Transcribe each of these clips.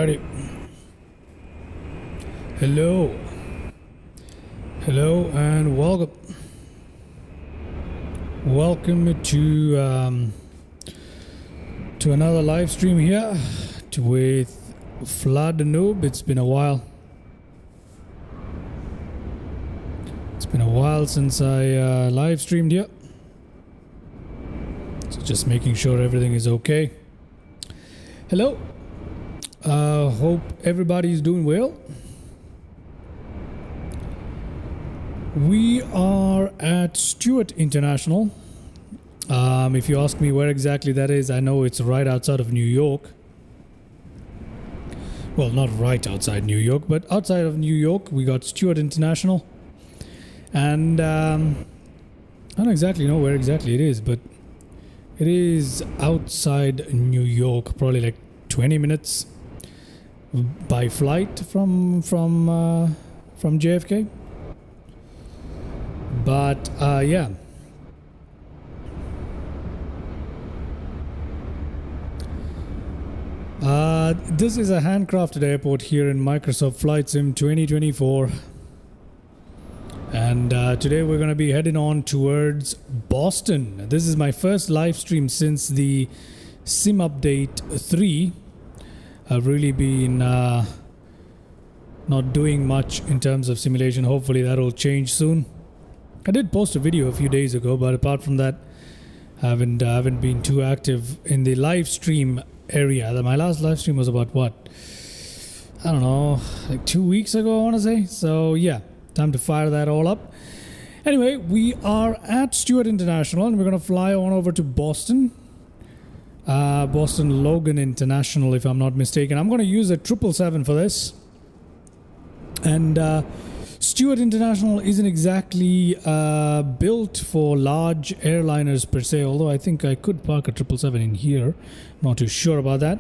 Alrighty. Hello and welcome to another live stream here with Flood Noob. It's been a while since I live streamed here, so just making sure everything is okay. Hello. Hope everybody is doing well. We are at Stewart International. If you ask me where exactly that is, I know it's right outside of New York. Well, not right outside New York, but outside of New York, we got Stewart International. And I don't exactly know where exactly it is, but it is outside New York, probably like 20 minutes by flight from JFK. But yeah. This is a handcrafted airport here in Microsoft Flight Sim 2024. And today we're going to be heading on towards Boston. This is my first live stream since the Sim Update 3. I've really been not doing much in terms of simulation. Hopefully that will change soon. I did post a video a few days ago, but apart from that, I haven't been too active in the live stream area. My last live stream was about what? I don't know, like 2 weeks ago, I want to say. So yeah, time to fire that all up. Anyway, we are at Stewart International and we're going to fly on over to Boston. Boston Logan International, if I'm not mistaken. I'm going to use a 777 for this. And Stewart International isn't exactly built for large airliners per se, although I think I could park a 777 in here. Not too sure about that.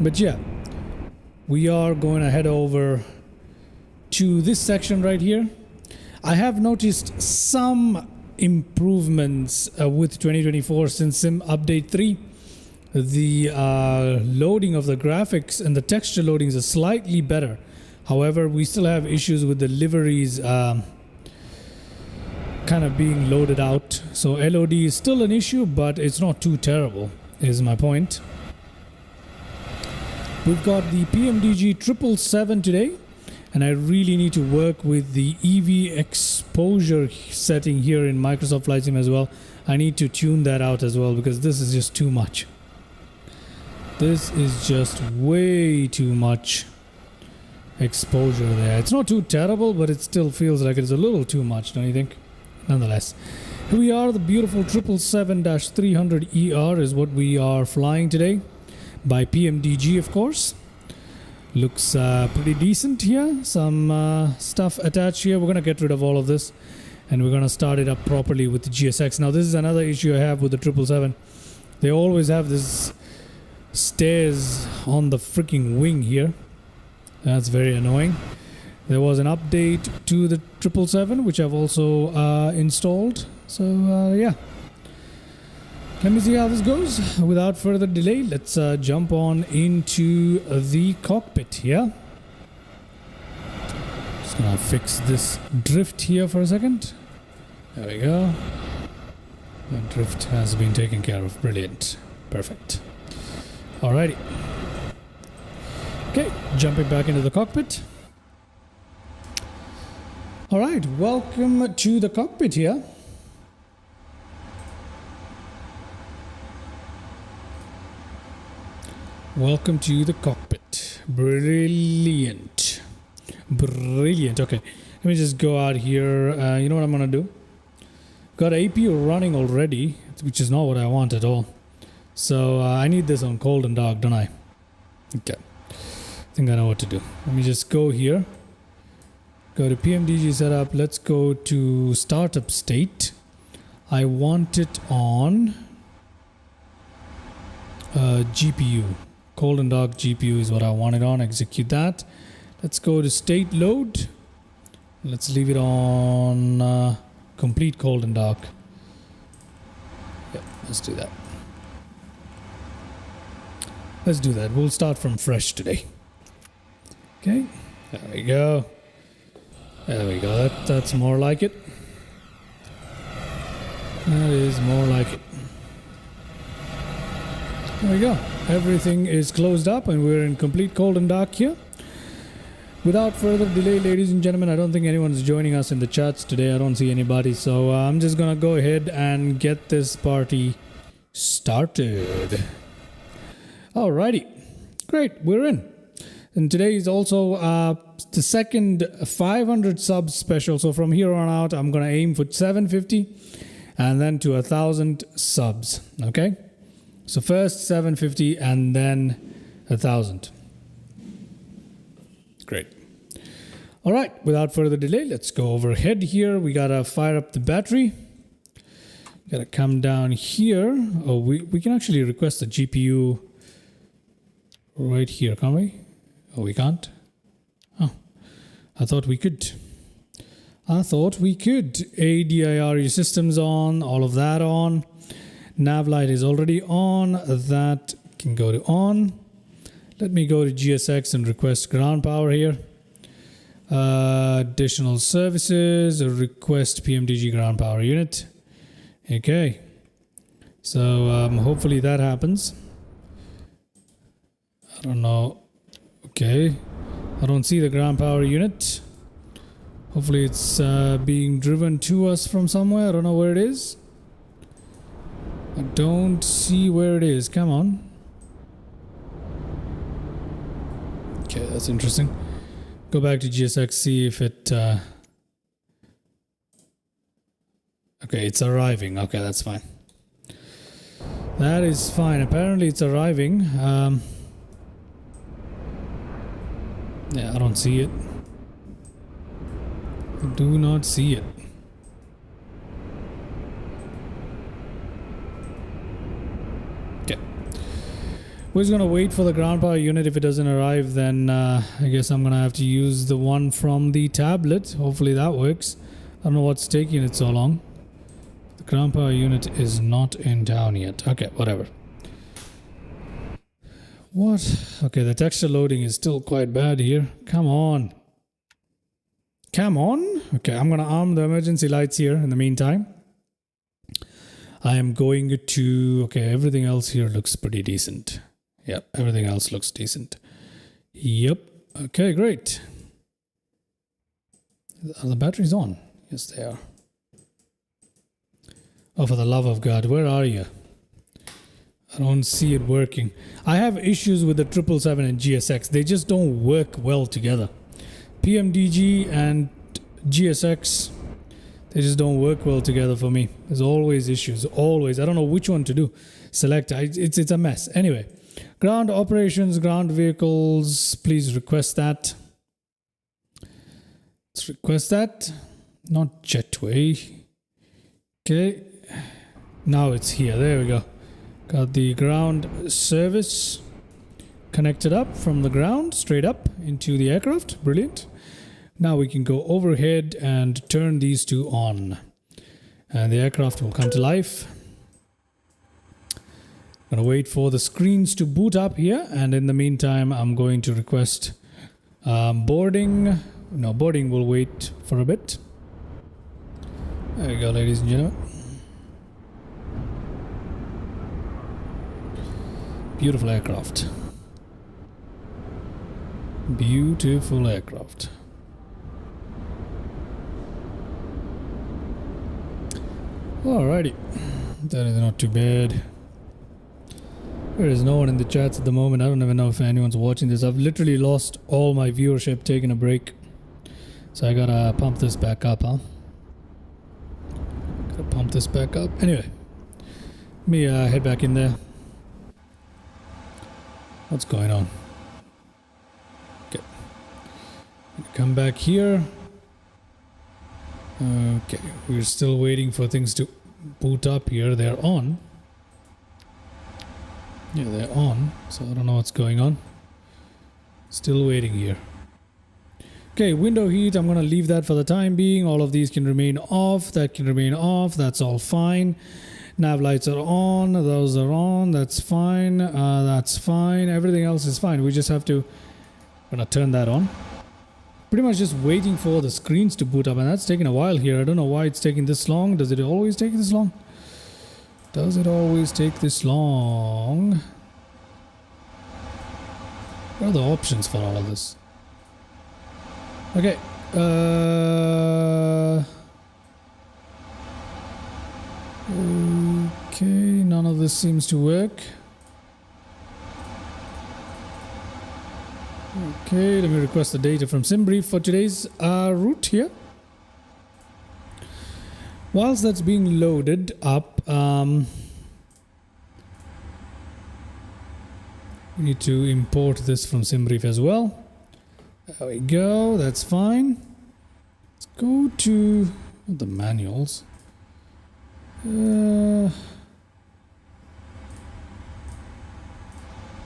But yeah, we are going to head over to this section right here. I have noticed some improvements with 2024 since Sim Update 3. The loading of the graphics and the texture loadings are slightly better. However, we still have issues with the liveries kind of being loaded out. So LOD is still an issue, but it's not too terrible, is my point. We've got the PMDG 777 today. And I really need to work with the EV exposure setting here in Microsoft Flight Sim as well. I need to tune that out as well because this is just too much. This is just way too much exposure there. It's not too terrible, but it still feels like it's a little too much, don't you think? Nonetheless, here we are. The beautiful 777-300ER is what we are flying today by PMDG, of course. Looks pretty decent here. Some stuff attached here. We're going to get rid of all of this and we're going to start it up properly with the GSX. Now this is another issue I have with the 777. They always have this stairs on the freaking wing here. That's very annoying. There was an update to the 777 which I've also installed. So yeah. Let me see how this goes. Without further delay, let's jump on into the cockpit here. Just gonna fix this drift here for a second. There we go. The drift has been taken care of. Brilliant. Perfect. Alrighty. Okay, jumping back into the cockpit. Alright, welcome to the cockpit here. Welcome to the cockpit. Brilliant. Brilliant. Okay, let me just go out here. You know what I'm going to do? Got APU running already, which is not what I want at all. So I need this on cold and dark, don't I? Okay. I think I know what to do. Let me just go here. Go to PMDG setup. Let's go to startup state. I want it on GPU. Cold and dark GPU is what I want it on. Execute that. Let's go to state load. Let's leave it on complete cold and dark. Yep, let's do that. Let's do that. We'll start from fresh today. Okay, there we go. There we go. That's more like it. That is more like it. There we go. Everything is closed up and we're in complete cold and dark here. Without further delay, ladies and gentlemen, I don't think anyone's joining us in the chats today. I don't see anybody. So I'm just going to go ahead and get this party started. Alrighty. Great. We're in. And today is also the second 500 subs special. So from here on out, I'm going to aim for 750 and then to 1,000 subs. Okay. So first 750 and then 1,000. Great. All right, without further delay, let's go overhead here. We gotta fire up the battery. Gotta come down here. Oh, we can actually request the GPU right here, can't we? Oh, we can't? Oh, I thought we could. ADIRE systems on, all of that on. Nav light is already on. That can go to on. Let me go to GSX and request ground power here. Additional services, request PMDG ground power unit. Okay. So hopefully that happens. I don't know. Okay. I don't see the ground power unit. Hopefully it's being driven to us from somewhere. I don't know where it is. I don't see where it is. Come on. Okay, that's interesting. Go back to GSX, see if it... Okay, it's arriving. Okay, that's fine. That is fine. Apparently it's arriving. Yeah, I don't see it. I do not see it. We're just going to wait for the ground power unit. If it doesn't arrive, then I guess I'm going to have to use the one from the tablet. Hopefully that works. I don't know what's taking it so long. The ground power unit is not in town yet. Okay, whatever. What? Okay, the texture loading is still quite bad here. Come on. Come on. Okay, I'm going to arm the emergency lights here in the meantime. I am going to... Okay, everything else here looks pretty decent. Yep, everything else looks decent. Yep. Okay, great. Are the batteries on? Yes, they are. Oh, for the love of God, where are you? I don't see it working. I have issues with the 777 and GSX. They just don't work well together. PMDG and GSX, they just don't work well together for me. There's always issues, always. I don't know which one to do. Select, it's a mess. Anyway. Ground operations, ground vehicles, please request that. Let's request that. Not jetway. Okay. Now it's here. There we go. Got the ground service connected up from the ground straight up into the aircraft. Brilliant. Now we can go overhead and turn these two on. And the aircraft will come to life. I'm going to wait for the screens to boot up here, and in the meantime I'm going to request boarding. No, boarding will wait for a bit. There we go, ladies and gentlemen. Beautiful aircraft. Beautiful aircraft. Alrighty, that is not too bad. There is no one in the chats at the moment. I don't even know if anyone's watching this. I've literally lost all my viewership, taking a break. So I gotta pump this back up, huh? Gotta pump this back up. Anyway, let me head back in there. What's going on? Okay. Come back here. Okay, we're still waiting for things to boot up here. They're on. Yeah, they're on, so I don't know what's going on. Still waiting here. Okay, window heat, I'm going to leave that for the time being. All of these can remain off. That can remain off. That's all fine. Nav lights are on. Those are on. That's fine. That's fine. Everything else is fine. We just have to gonna turn that on. Pretty much just waiting for the screens to boot up, and that's taking a while here. I don't know why it's taking this long. Does it always take this long? Does it always take this long? What are the options for all of this? Okay. Okay, none of this seems to work. Okay, let me request the data from SimBrief for today's route here. Whilst that's being loaded up, we need to import this from SimBrief as well. There we go, that's fine. Let's go to the manuals.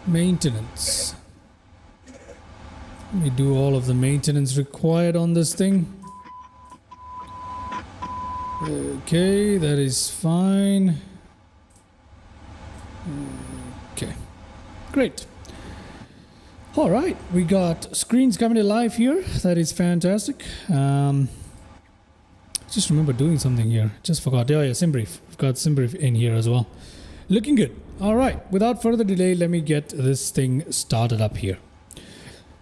Maintenance. Let me do all of the maintenance required on this thing. Okay, that is fine. Okay, great. All right, we got screens coming to life here. That is fantastic. Just remember doing something here. Just forgot. Oh yeah, SimBrief. We've got SimBrief in here as well. Looking good. All right, without further delay, let me get this thing started up here.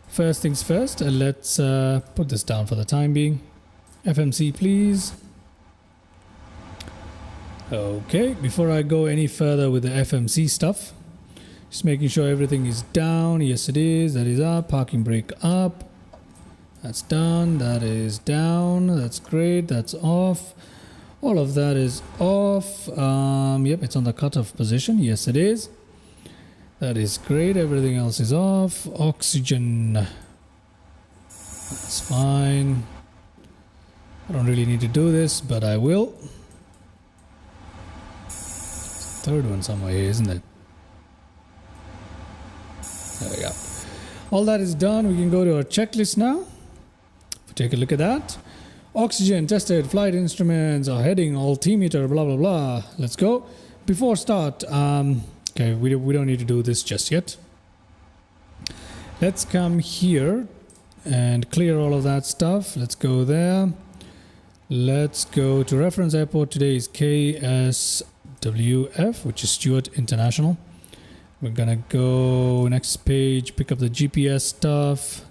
First things first, let's put this down for the time being. FMC, please. Okay, before I go any further with the FMC stuff, just making sure everything is down. Yes, it is. That is up. Parking brake up. That's done. That is down. That's great. That's off. All of that is off. Yep, it's on the cutoff position. Yes, it is. That is great. Everything else is off. Oxygen. That's fine. I don't really need to do this, but I will. Third one somewhere here, isn't it? There we go. All that is done. We can go to our checklist now. Take a look at that. Oxygen tested, flight instruments, our heading, altimeter, blah blah blah. Let's go. Before start, okay, we don't need to do this just yet. Let's come here and clear all of that stuff. Let's go there. Let's go to reference airport. Today is KSWF, which is Stewart International. We're gonna go next page, pick up the GPS stuff.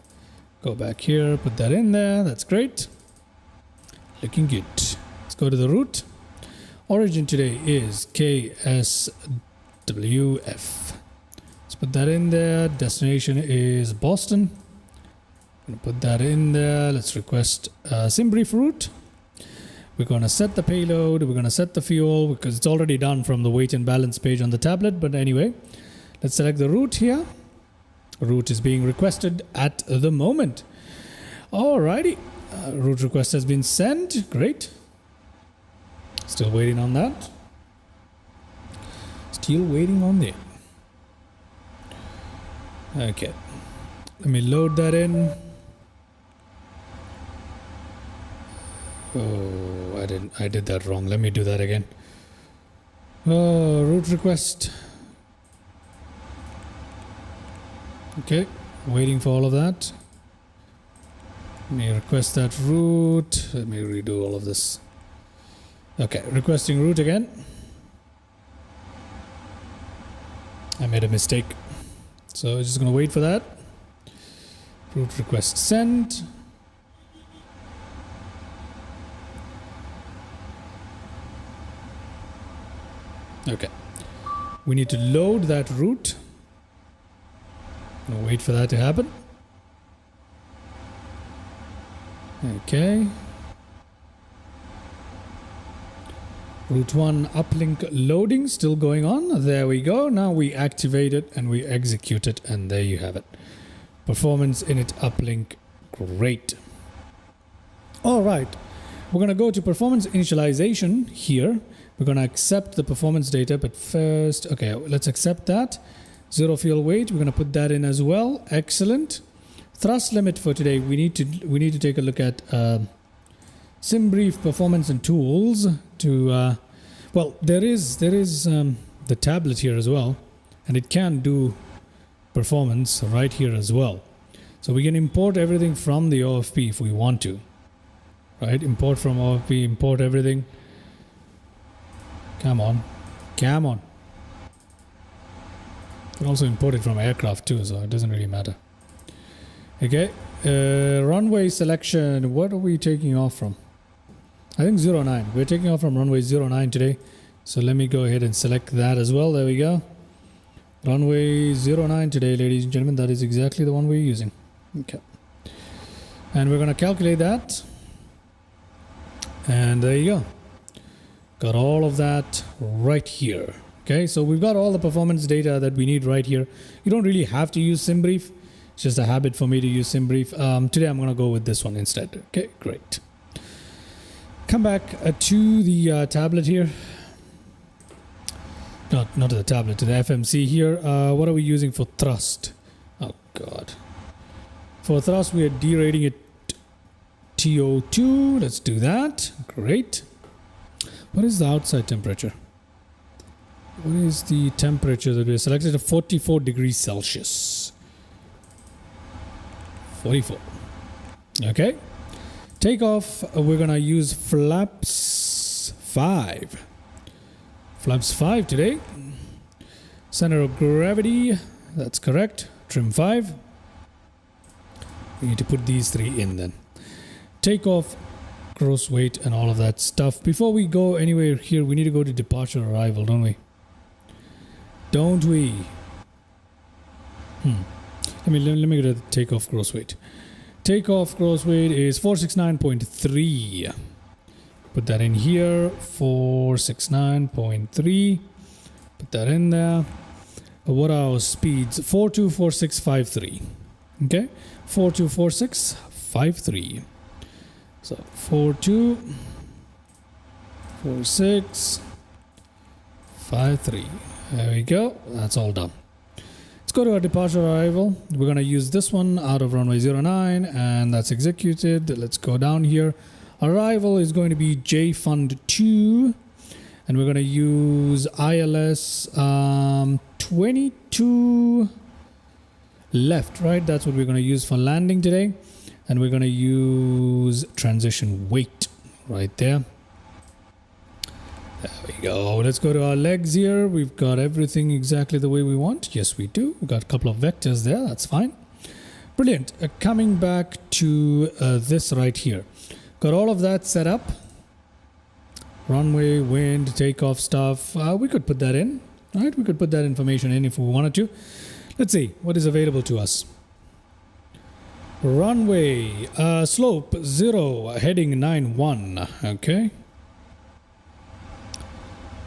Go back here, put that in there. That's great. Looking good. Let's go to the route. Origin today is KSWF. Let's put that in there. Destination is Boston. I'm gonna put that in there. Let's request SimBrief route. We're gonna set the payload. We're gonna set the fuel because it's already done from the weight and balance page on the tablet. But anyway, let's select the route here. Route is being requested at the moment. Alrighty, route request has been sent. Great. Still waiting on that. Still waiting on that. Okay, let me load that in. Oh, I did that wrong. Let me do that again. Route request. Okay, waiting for all of that. Let me request that route. Let me redo all of this. Okay, requesting route again. I made a mistake. So I'm just going to wait for that. Route request sent. Okay. We need to load that route. I'll wait for that to happen. Okay. Route 1 uplink loading still going on. There we go. Now we activate it and we execute it, and there you have it. Performance in it uplink. Great. All right. We're going to go to performance initialization here. We're going to accept the performance data, but first, okay, let's accept that. Zero fuel weight, we're going to put that in as well. Excellent. Thrust limit for today, we need to take a look at SimBrief performance and tools to Well, there is the tablet here as well, and it can do performance right here as well. So we can import everything from the OFP if we want to, right? Import from OFP, import everything. Come on. You can also import it from aircraft too, so it doesn't really matter. Okay, runway selection. What are we taking off from? I think 09. We're taking off from runway 09 today. So let me go ahead and select that as well. There we go. Runway 09 today, ladies and gentlemen. That is exactly the one we're using. Okay. And we're going to calculate that. And there you go. Got all of that right here. Okay, so we've got all the performance data that we need right here. You don't really have to use SimBrief. It's just a habit for me to use SimBrief. Today I'm going to go with this one instead. Okay, great. Come back to the tablet here. Not to the tablet, to the FMC here. What are we using for thrust? Oh God. For thrust, we are derating it TO2. Let's do that. Great. What is the outside temperature? What is the temperature that we selected? 44 degrees Celsius. 44. Okay. Takeoff, we're going to use flaps 5. Flaps 5 today. Center of gravity, that's correct. Trim 5. We need to put these 3 in then. Takeoff, gross weight, and all of that stuff. Before we go anywhere here, we need to go to departure arrival, don't we? Don't we? Let me go to the takeoff gross weight. Takeoff gross weight is 469.3. Put that in here. 469.3. Put that in there. What are our speeds? 424653. Okay, 424653. So 424653. There we go. That's all done. Let's go to our departure arrival. We're going to use this one out of runway 09, and that's executed. Let's go down here. Arrival is going to be JFund 2, and we're going to use ILS 22 left, right? That's what we're going to use for landing today. And we're going to use transition weight right there. There we go. Let's go to our legs here. We've got everything exactly the way we want. Yes, we do. We've got a couple of vectors there. That's fine. Brilliant. Coming back to this right here. Got all of that set up. Runway, wind, takeoff stuff. We could put that in. Right? We could put that information in if we wanted to. Let's see what is available to us. Runway, slope 0, heading 91. Okay.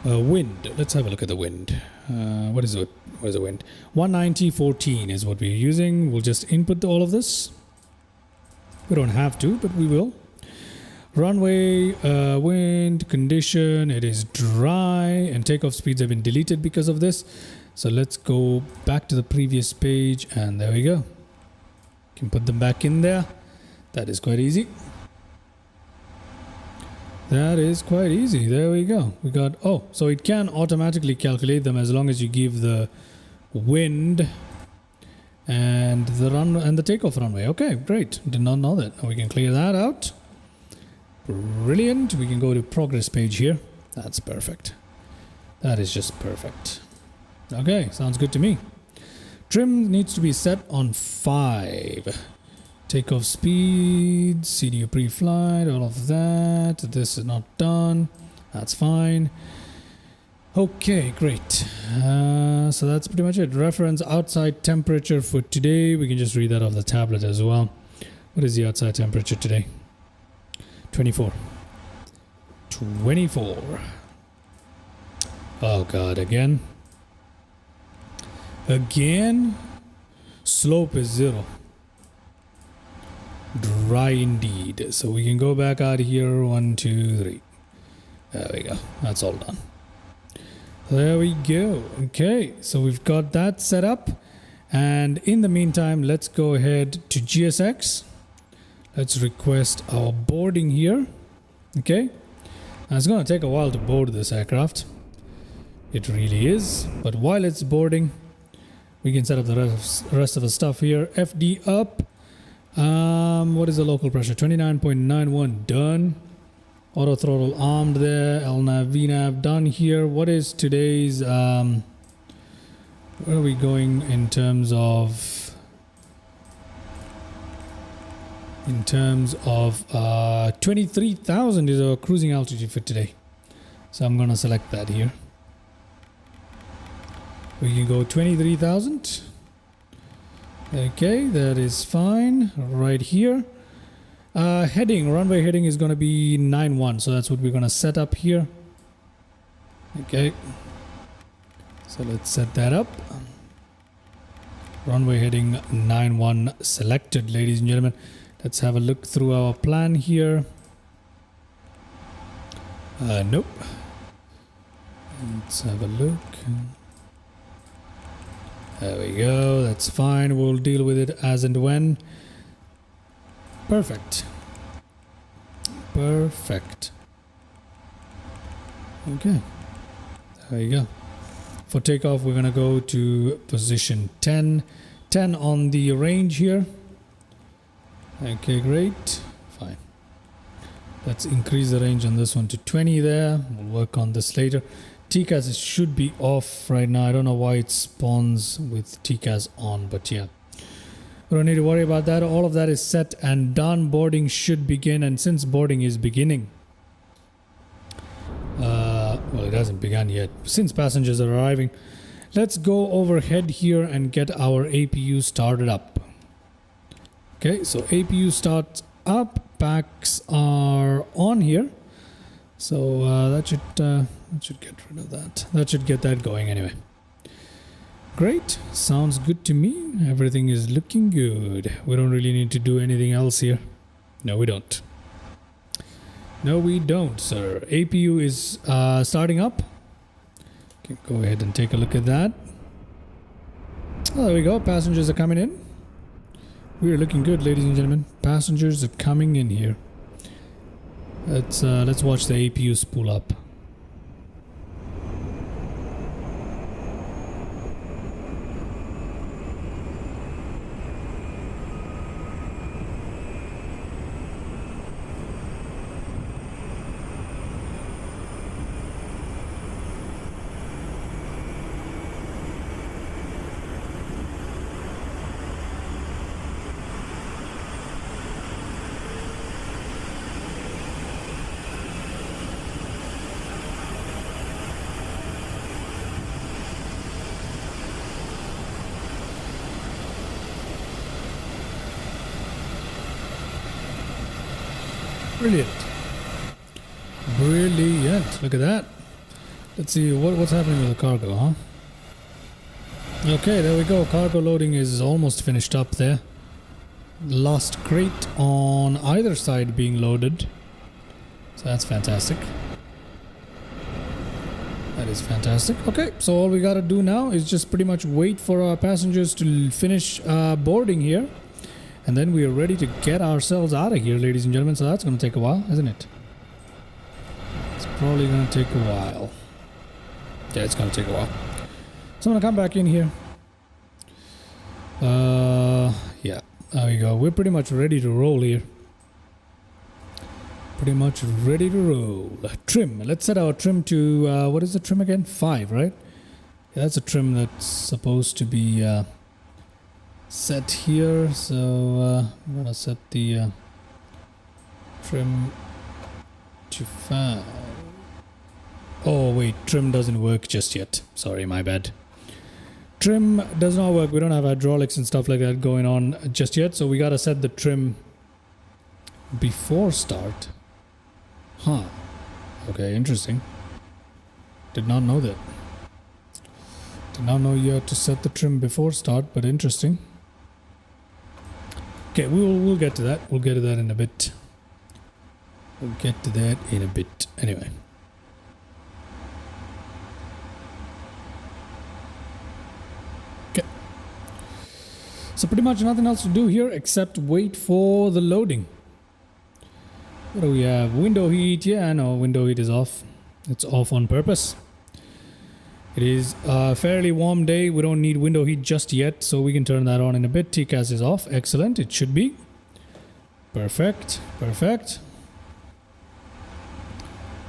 Wind. Let's have a look at the wind. What is it? What is the wind? 190.14 is what we're using. We'll just input all of this. We don't have to, but we will. Runway, wind, condition. It is dry, and takeoff speeds have been deleted because of this. So let's go back to the previous page, and there we go. Can put them back in there. That is quite easy. That is quite easy. There we go. We got, oh, so it can automatically calculate them as long as you give the wind and the run and the takeoff runway. Okay, great. Did not know that. Now we can clear that out. Brilliant. We can go to progress page here. That's perfect. That is just perfect. Okay, sounds good to me. Trim needs to be set on 5. Takeoff speed, CDU pre-flight, all of that. This is not done. That's fine. Okay, great. So that's pretty much it. Reference outside temperature for today. We can just read that off the tablet as well. What is the outside temperature today? 24. 24. Oh God, again. Again. Slope is 0. Dry indeed. So we can go back out here. 1, 2, 3. There we go. That's all done. There we go. Okay, so we've got that set up, and in the meantime, let's go ahead to GSX. Let's request our boarding here. Okay, And it's going to take a while to board this aircraft. It really is. But while it's boarding, we can set up the rest of the stuff here. FD up. What is the local pressure? 29.91 done. Auto throttle armed there. LNAV, VNAV done here. What is today's... where are we going in terms of... 23,000 is our cruising altitude for today. So I'm going to select that here. We can go 23,000. Okay, that is fine. Right here. Runway heading is going to be 91. So that's what we're going to set up here. Okay. So let's set that up. Runway heading 91 selected, ladies and gentlemen. Let's have a look through our plan here. Nope. Let's have a look. There we go. That's fine. We'll deal with it as and when. Perfect. Perfect. Okay. There you go. For takeoff, we're going to go to position 10. 10 on the range here. Okay, great. Fine. Let's increase the range on this one to 20 there. We'll work on this later. TCAS should be off right now. I don't know why it spawns with TCAS on, but yeah. We don't need to worry about that. All of that is set and done. Boarding should begin, and since boarding is beginning, well, it hasn't begun yet. Since passengers are arriving, let's go overhead here and get our APU started up. Okay, so APU starts up. Packs are on here, so that should get rid of that. That should get that going anyway. Great, sounds good to me. Everything is looking good. We don't really need to do anything else here. No, we don't. No, we don't, sir. APU is starting up. Okay, go ahead and take a look at that. Oh, there we go. Passengers are coming in. We are looking good, ladies and gentlemen. Passengers are coming in here. Let's watch the APU spool up. Brilliant. Brilliant. Look at that. Let's see what's happening with the cargo, huh? Okay, there we go. Cargo loading is almost finished up there. Last crate on either side being loaded. So that's fantastic. That is fantastic. Okay, so all we gotta do now is just pretty much wait for our passengers to finish boarding here. And then we are ready to get ourselves out of here, ladies and gentlemen. So that's going to take a while, isn't it? It's probably going to take a while. Yeah, it's going to take a while. So I'm going to come back in here. Yeah, there we go. We're pretty much ready to roll here. Pretty much ready to roll. Trim. Let's set our trim to, what is the trim again? 5, right? Yeah, that's a trim that's supposed to be... set here, so I'm gonna set the trim to 5. Oh wait, trim doesn't work just yet. Sorry, my bad. Trim does not work. We don't have hydraulics and stuff like that going on just yet, so we gotta set the trim before start. Huh. Okay, interesting. Did not know that. Did not know you had to set the trim before start, but interesting. Okay, we'll get to that. We'll get to that in a bit. We'll get to that in a bit. Anyway. Okay. So pretty much nothing else to do here except wait for the loading. What do we have? Window heat. Yeah, no, window heat is off. It's off on purpose. It is a fairly warm day. We don't need window heat just yet, so we can turn that on in a bit. TCAS is off. Excellent. It should be. Perfect. Perfect.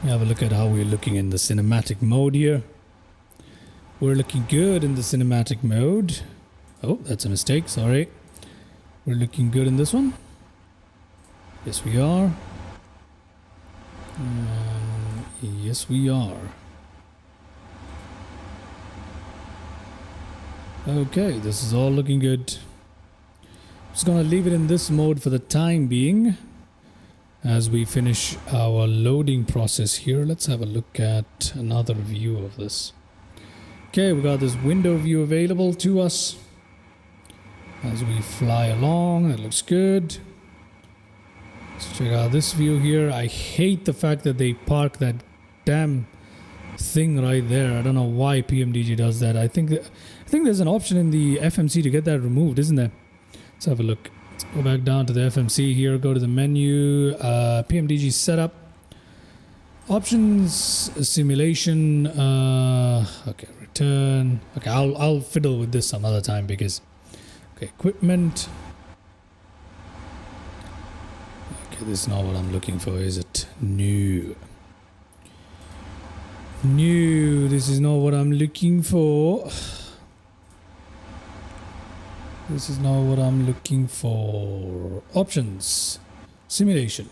Have a look at how we're looking in the cinematic mode here. We're looking good in the cinematic mode. Oh, that's a mistake. Sorry. We're looking good in this one. Yes, we are. Yes, we are. Okay, this is all looking good. Just gonna leave it in this mode for the time being as we finish our loading process here. Let's have a look at another view of this. Okay, we got this window view available to us as we fly along. It looks good. Let's check out this view here. I hate the fact that they park that damn thing right there. I don't know why PMDG does that. I think there's an option in the FMC to get that removed, isn't there? Let's have a look. Let's go back down to the FMC here. Go to the menu. PMDG setup. Options. Simulation. Okay, return. Okay, I'll fiddle with this some other time because. Okay, equipment. Okay, this is not what I'm looking for, is it? No. No, this is not what I'm looking for. This is not what I'm looking for. Options. Simulation.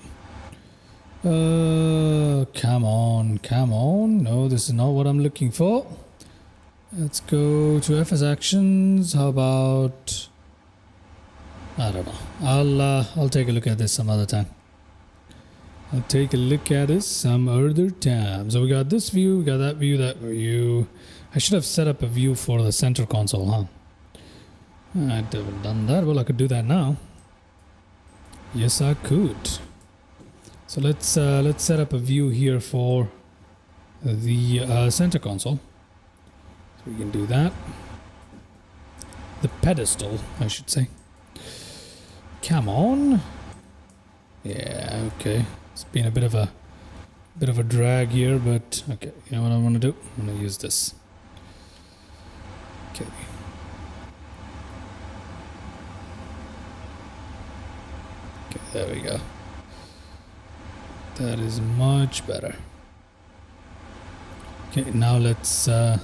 Come on, come on. No, this is not what I'm looking for. Let's go to FS Actions. How about... I don't know. I'll take a look at this some other time. I'll take a look at this some other time. So we got this view, we got that view, that view. I should have set up a view for the center console, huh? I haven't done that. Well, I could do that now. Yes, I could. So let's set up a view here for the center console. So we can do that. The pedestal, I should say. Come on. Yeah, okay. It's been a bit of a drag here, but okay. You know what I'm gonna do? I'm gonna use this. Okay. Okay, there we go. That is much better. Okay, now let's set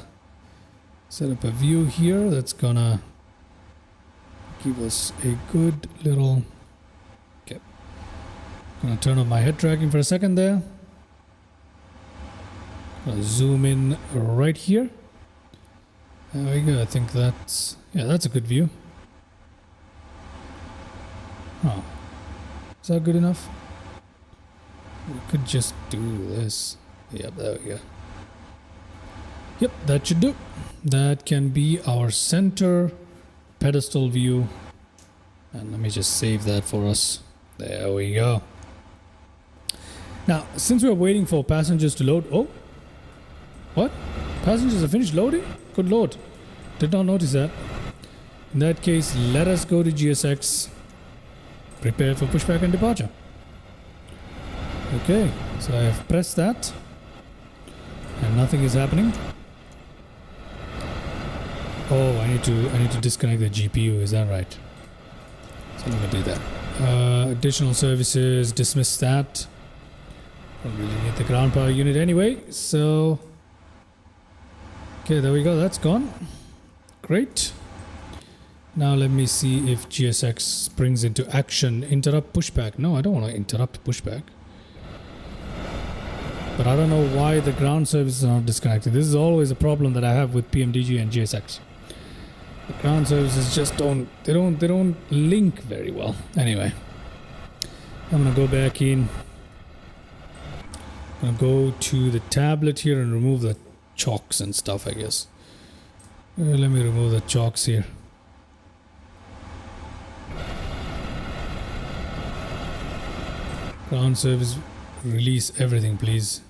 up a view here that's gonna give us a good little... Okay. Gonna turn off my head tracking for a second there. Gonna zoom in right here. There we go. I think that's... Yeah, that's a good view. Oh. Is that good enough? We could just do this. Yep, there we go. Yep, that should do. That can be our center pedestal view. And let me just save that for us. There we go. Now, since we're waiting for passengers to load... Oh! What? Passengers have finished loading? Good lord. Did not notice that. In that case, let us go to GSX. Prepare for pushback and departure. Okay, so I have pressed that. And nothing is happening. Oh, I need to disconnect the GPU, is that right? So let me do that. Additional services, dismiss that. Don't really need the ground power unit anyway, so... Okay, there we go, that's gone. Great. Now let me see if GSX springs into action. Interrupt pushback. No, I don't want to interrupt pushback. But I don't know why the ground services are not disconnected. This is always a problem that I have with PMDG and GSX. The ground services just don't link very well. Anyway, I'm gonna go back in. I'm gonna go to the tablet here and remove the chocks and stuff, I guess. Let me remove the chocks here. Ground service, release everything, please.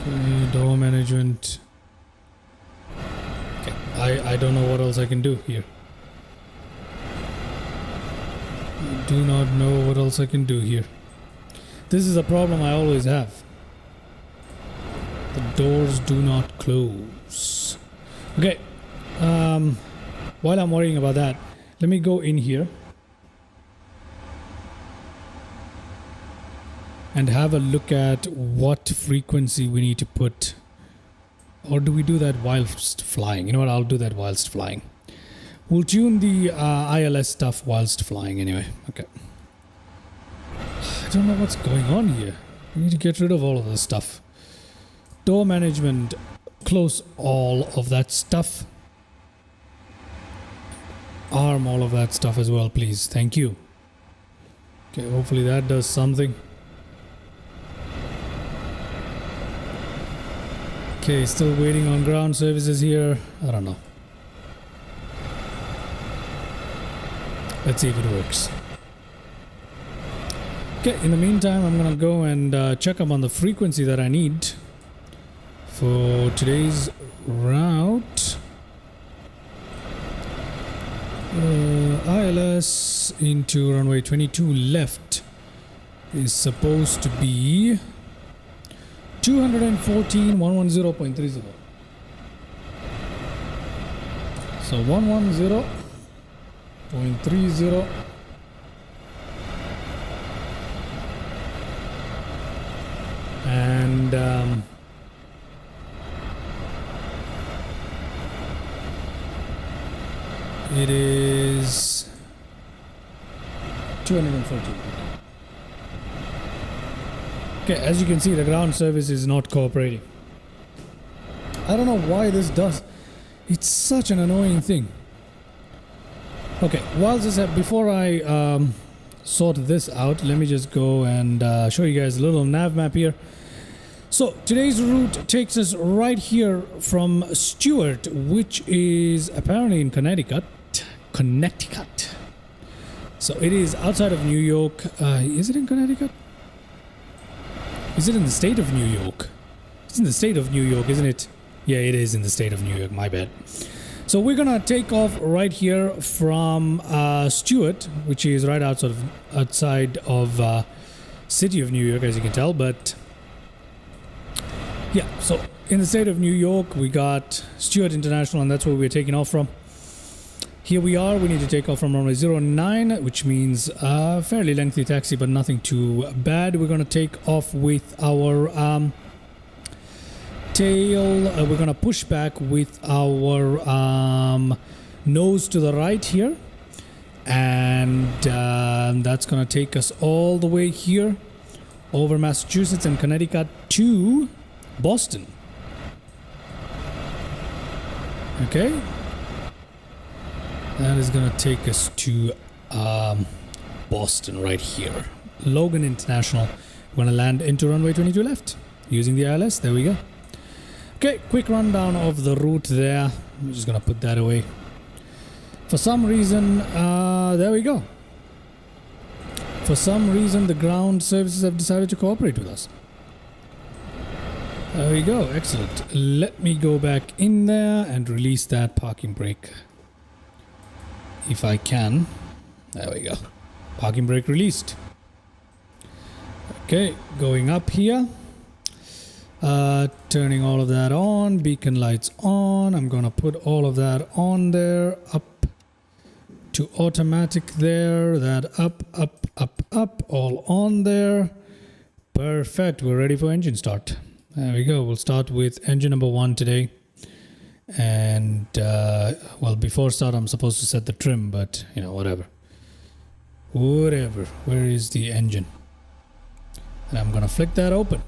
Okay, door management. Okay, I don't know what else I can do here. I do not know what else I can do here. This is a problem I always have. The doors do not close. Okay. While I'm worrying about that, let me go in here and have a look at what frequency we need to put. Or do we do that whilst flying? You know what? I'll do that whilst flying. We'll tune the ILS stuff whilst flying anyway. Okay. I don't know what's going on here. We need to get rid of all of this stuff. Door management. Close all of that stuff. Arm all of that stuff as well, please. Thank you. Okay, hopefully that does something. Okay, still waiting on ground services here. I don't know. Let's see if it works. Okay, in the meantime, I'm gonna go and check up on the frequency that I need for today's route. ILS into runway 22 left is supposed to be 214.110.30. So 110.30. And it is 214. Okay, as you can see, the ground service is not cooperating. I don't know why this does. It's such an annoying thing. Okay, while this before I sort this out, let me just go and show you guys a little nav map here. So today's route takes us right here from Stewart, which is apparently in Connecticut. So it is outside of New York. Is it in Connecticut? Is it in the state of New York? It's in the state of New York, isn't it? Yeah, it is in the state of New York. My bad. So we're gonna take off right here from Stewart, which is right outside of city of New York, as you can tell. But yeah, so in the state of New York, we got Stewart International, and that's where we're taking off from. Here we are. We need to take off from runway 09, which means a fairly lengthy taxi, but nothing too bad. We're going to take off with our tail. We're going to push back with our nose to the right here. And that's going to take us all the way here over Massachusetts and Connecticut to Boston. Okay. That is going to take us to Boston right here. Logan International. We're going to land into runway 22 left using the ILS. There we go. Okay, quick rundown of the route there. I'm just going to put that away. For some reason, there we go. For some reason, the ground services have decided to cooperate with us. There we go. Excellent. Let me go back in there and release that parking brake. If I can. There we go. Parking brake released. Okay, going up here. Turning all of that on. Beacon lights on. I'm gonna put all of that on there. Up to automatic there. That up, all on there. Perfect. We're ready for engine start. There we go. We'll start with engine number 1 today. And well, before start I'm supposed to set the trim, but you know, whatever. Where is the engine? And I'm gonna flick that open.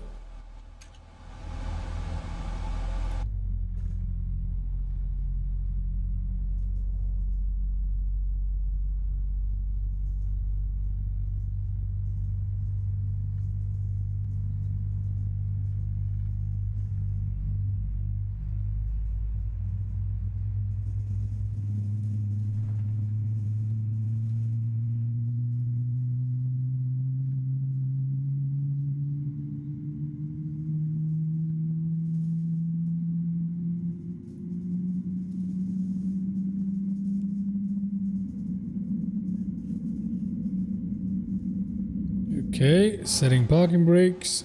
Okay, setting parking brakes.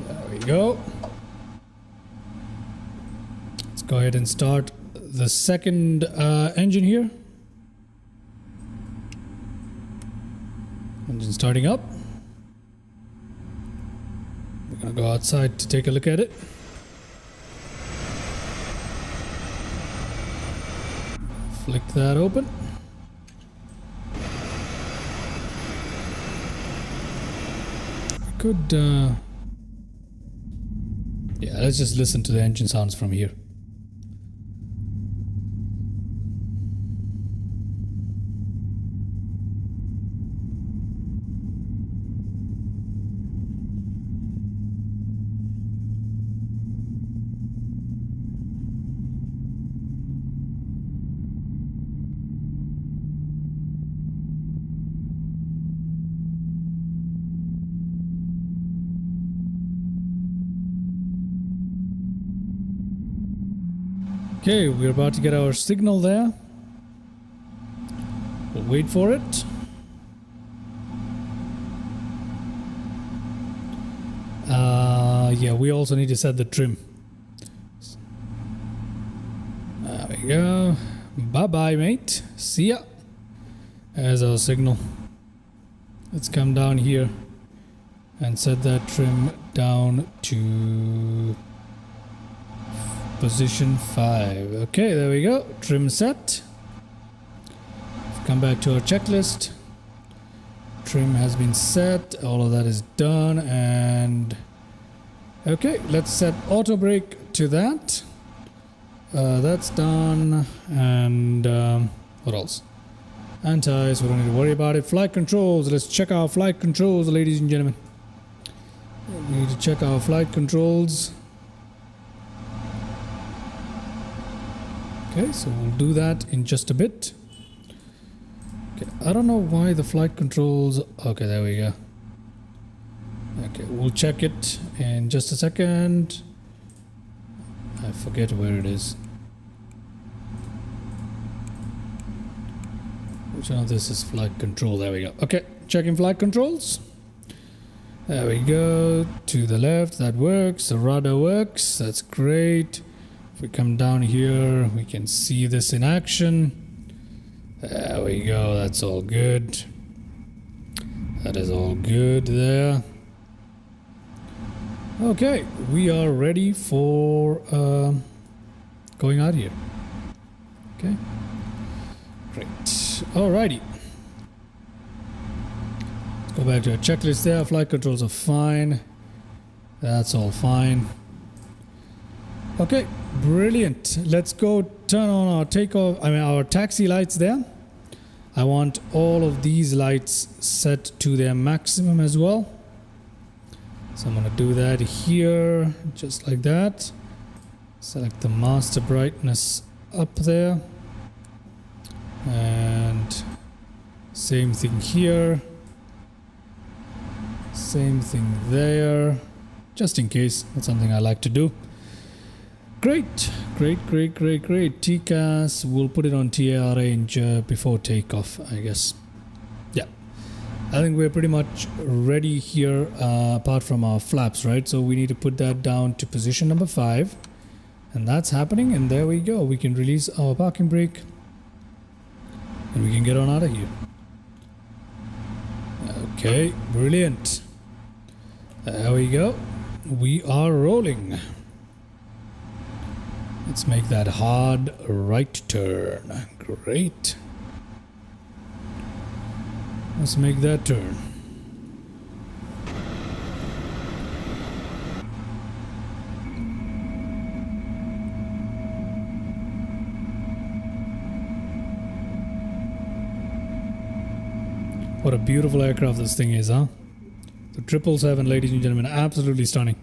There we go. Let's go ahead and start the second engine here. Engine starting up. We're gonna go outside to take a look at it. Flick that open. Could yeah, let's just listen to the engine sounds from here. Okay, we're about to get our signal there. We'll wait for it. Yeah, we also need to set the trim. There we go. Bye-bye, mate. See ya. There's our signal. Let's come down here and set that trim down to position 5. Okay, there we go. Trim set. Come back to our checklist. Trim has been set. All of that is done. And okay, let's set auto brake to that. That's done. And what else? Antis, we don't need to worry about it. Flight controls. Let's check our flight controls, ladies and gentlemen. We need to check our flight controls. Okay, so we'll do that in just a bit. Okay, I don't know why the flight controls... Okay, there we go. Okay, we'll check it in just a second. I forget where it is. Which one of this is flight control? There we go. Okay, checking flight controls. There we go. To the left, that works. The rudder works. That's great. If we come down here, we can see this in action. There we go. That's all good. That is all good there. Okay, we are ready for going out here. Okay, great. Alrighty. Let's go back to our checklist there. Flight controls are fine. That's all fine. Okay, brilliant. Let's go turn on our takeoff, our taxi lights there. I want all of these lights set to their maximum as well. So I'm going to do that here, just like that. Select the master brightness up there. And same thing here. Same thing there. Just in case, that's something I like to do. Great, great, great, great, great. TCAS, we'll put it on TAR range before takeoff, I guess. Yeah, I think we're pretty much ready here, apart from our flaps, right? So we need to put that down to position number 5. And that's happening, and there we go. We can release our parking brake. And we can get on out of here. Okay, brilliant. There we go. We are rolling. Let's make that hard right turn. Great. Let's make that turn. What a beautiful aircraft this thing is, huh? The 777, ladies and gentlemen, absolutely stunning.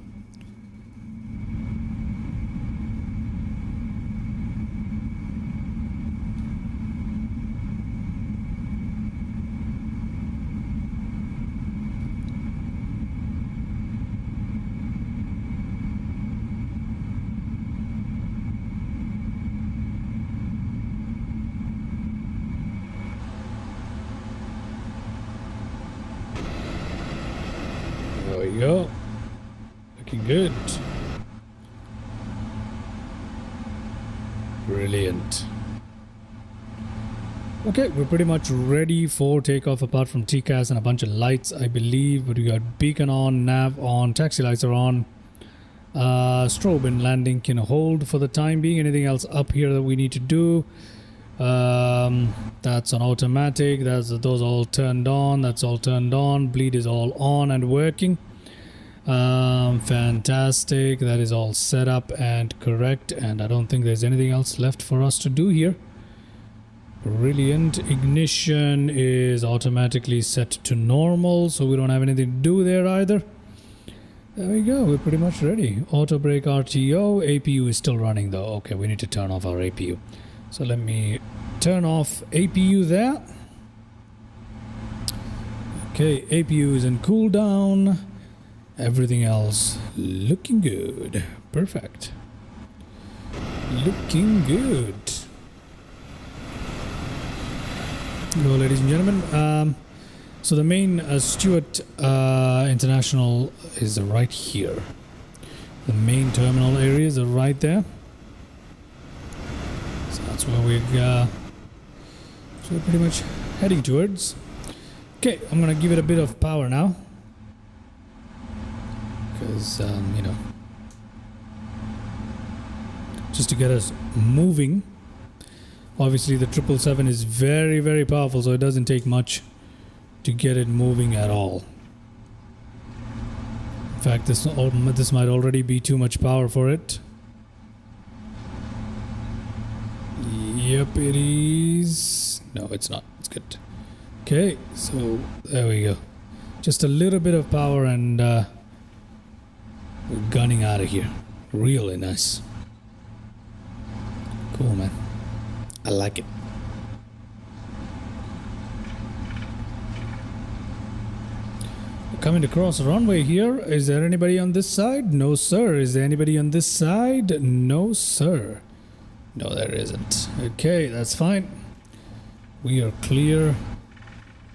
we go. Looking good. Brilliant. Okay, we're pretty much ready for takeoff apart from TCAS and a bunch of lights, I believe. But we got beacon on, nav on, taxi lights are on. Strobe and landing can hold for the time being. Anything else up here that we need to do? That's on automatic. Those all turned on. That's all turned on. Bleed is all on and working. Fantastic. That is all set up and correct, and I don't think there's anything else left for us to do here. Brilliant. Ignition is automatically set to normal, so we don't have anything to do there either. There we go. We're pretty much ready. Auto brake RTO. APU is still running though. Okay, we need to turn off our APU. So let me turn off APU there. Okay, APU is in cooldown. Everything else looking good. Perfect. Looking good. Hello, ladies and gentlemen. So the main Stuart International is right here. The main terminal areas are right there. So that's where we're pretty much heading towards. Okay, I'm gonna give it a bit of power now, because you know, just to get us moving. Obviously the 777 is very, very powerful, so it doesn't take much to get it moving at all. In fact, this might already be too much power for it. Yep, it is. No, it's not. It's good. Okay, so there we go. Just a little bit of power and we're gunning out of here. Really nice. Cool, man. I like it. Coming across the runway here. Is there anybody on this side? No, sir. Is there anybody on this side? No, sir. No, there isn't. Okay, that's fine. We are clear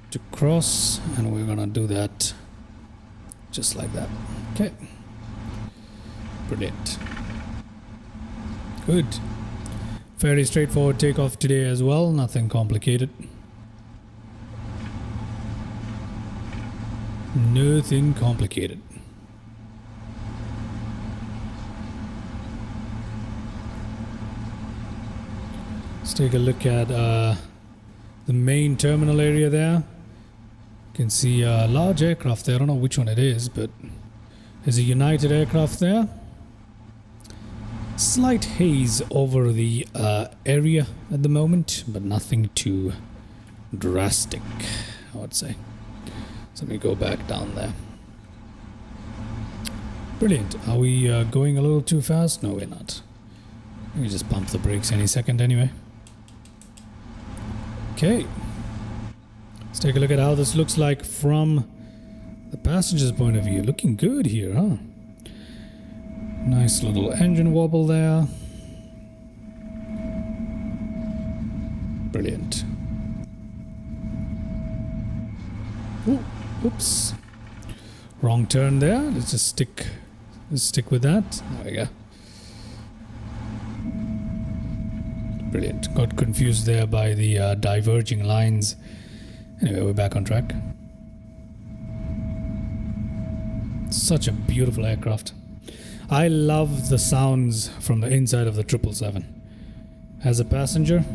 to cross, and we're gonna do that just like that. Okay. Brilliant. Good. Fairly straightforward takeoff today as well. Nothing complicated. Nothing complicated. Let's take a look at the main terminal area there. You can see a large aircraft there. I don't know which one it is, but there's a United aircraft there. Slight haze over the area at the moment, but nothing too drastic, I would say. So let me go back down there. Brilliant. Are we going a little too fast? No, we're not. Let me just pump the brakes any second anyway. Okay. Let's take a look at how this looks like from the passenger's point of view. Looking good here, huh? Nice little engine wobble there. Brilliant. Ooh, oops. Wrong turn there. Let's just stick with that. There we go. Brilliant. Got confused there by the diverging lines. Anyway, we're back on track. Such a beautiful aircraft. I love the sounds from the inside of the 777. As a passenger,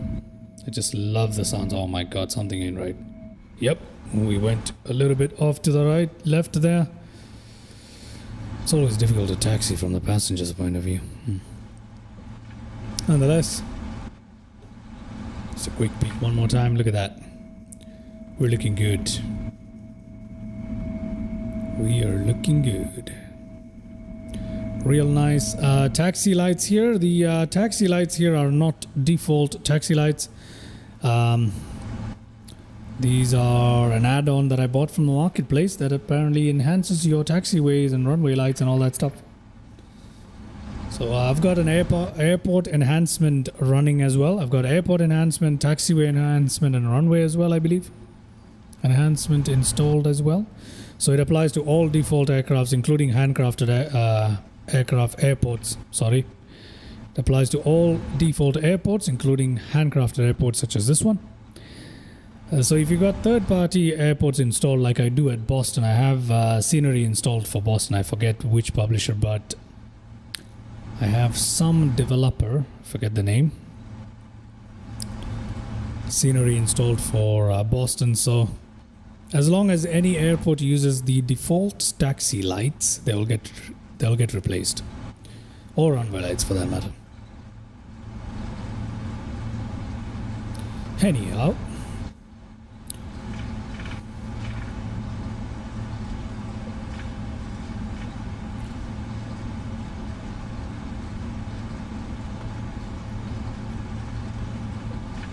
I just love the sounds. Oh my god, something ain't right. Yep, we went a little bit off to the left there. It's always difficult to taxi from the passenger's point of view. Nonetheless, just a quick peek one more time. Look at that. We're looking good. We are looking good. Real nice taxi lights here. The taxi lights here are not default taxi lights. These are an add-on that I bought from the marketplace that apparently enhances your taxiways and runway lights and all that stuff. So I've got an airport enhancement running as well. I've got airport enhancement, taxiway enhancement, and runway as well, I believe. Enhancement installed as well. So it applies to all default aircrafts, including handcrafted airports. Sorry. It applies to all default airports, including handcrafted airports such as this one. So if you got third-party airports installed like I do at Boston, I have scenery installed for Boston. I forget which publisher, but I have some developer, forget the name, scenery installed for Boston. So as long as any airport uses the default taxi lights, they'll get replaced, or runway lights for that matter. Anyhow,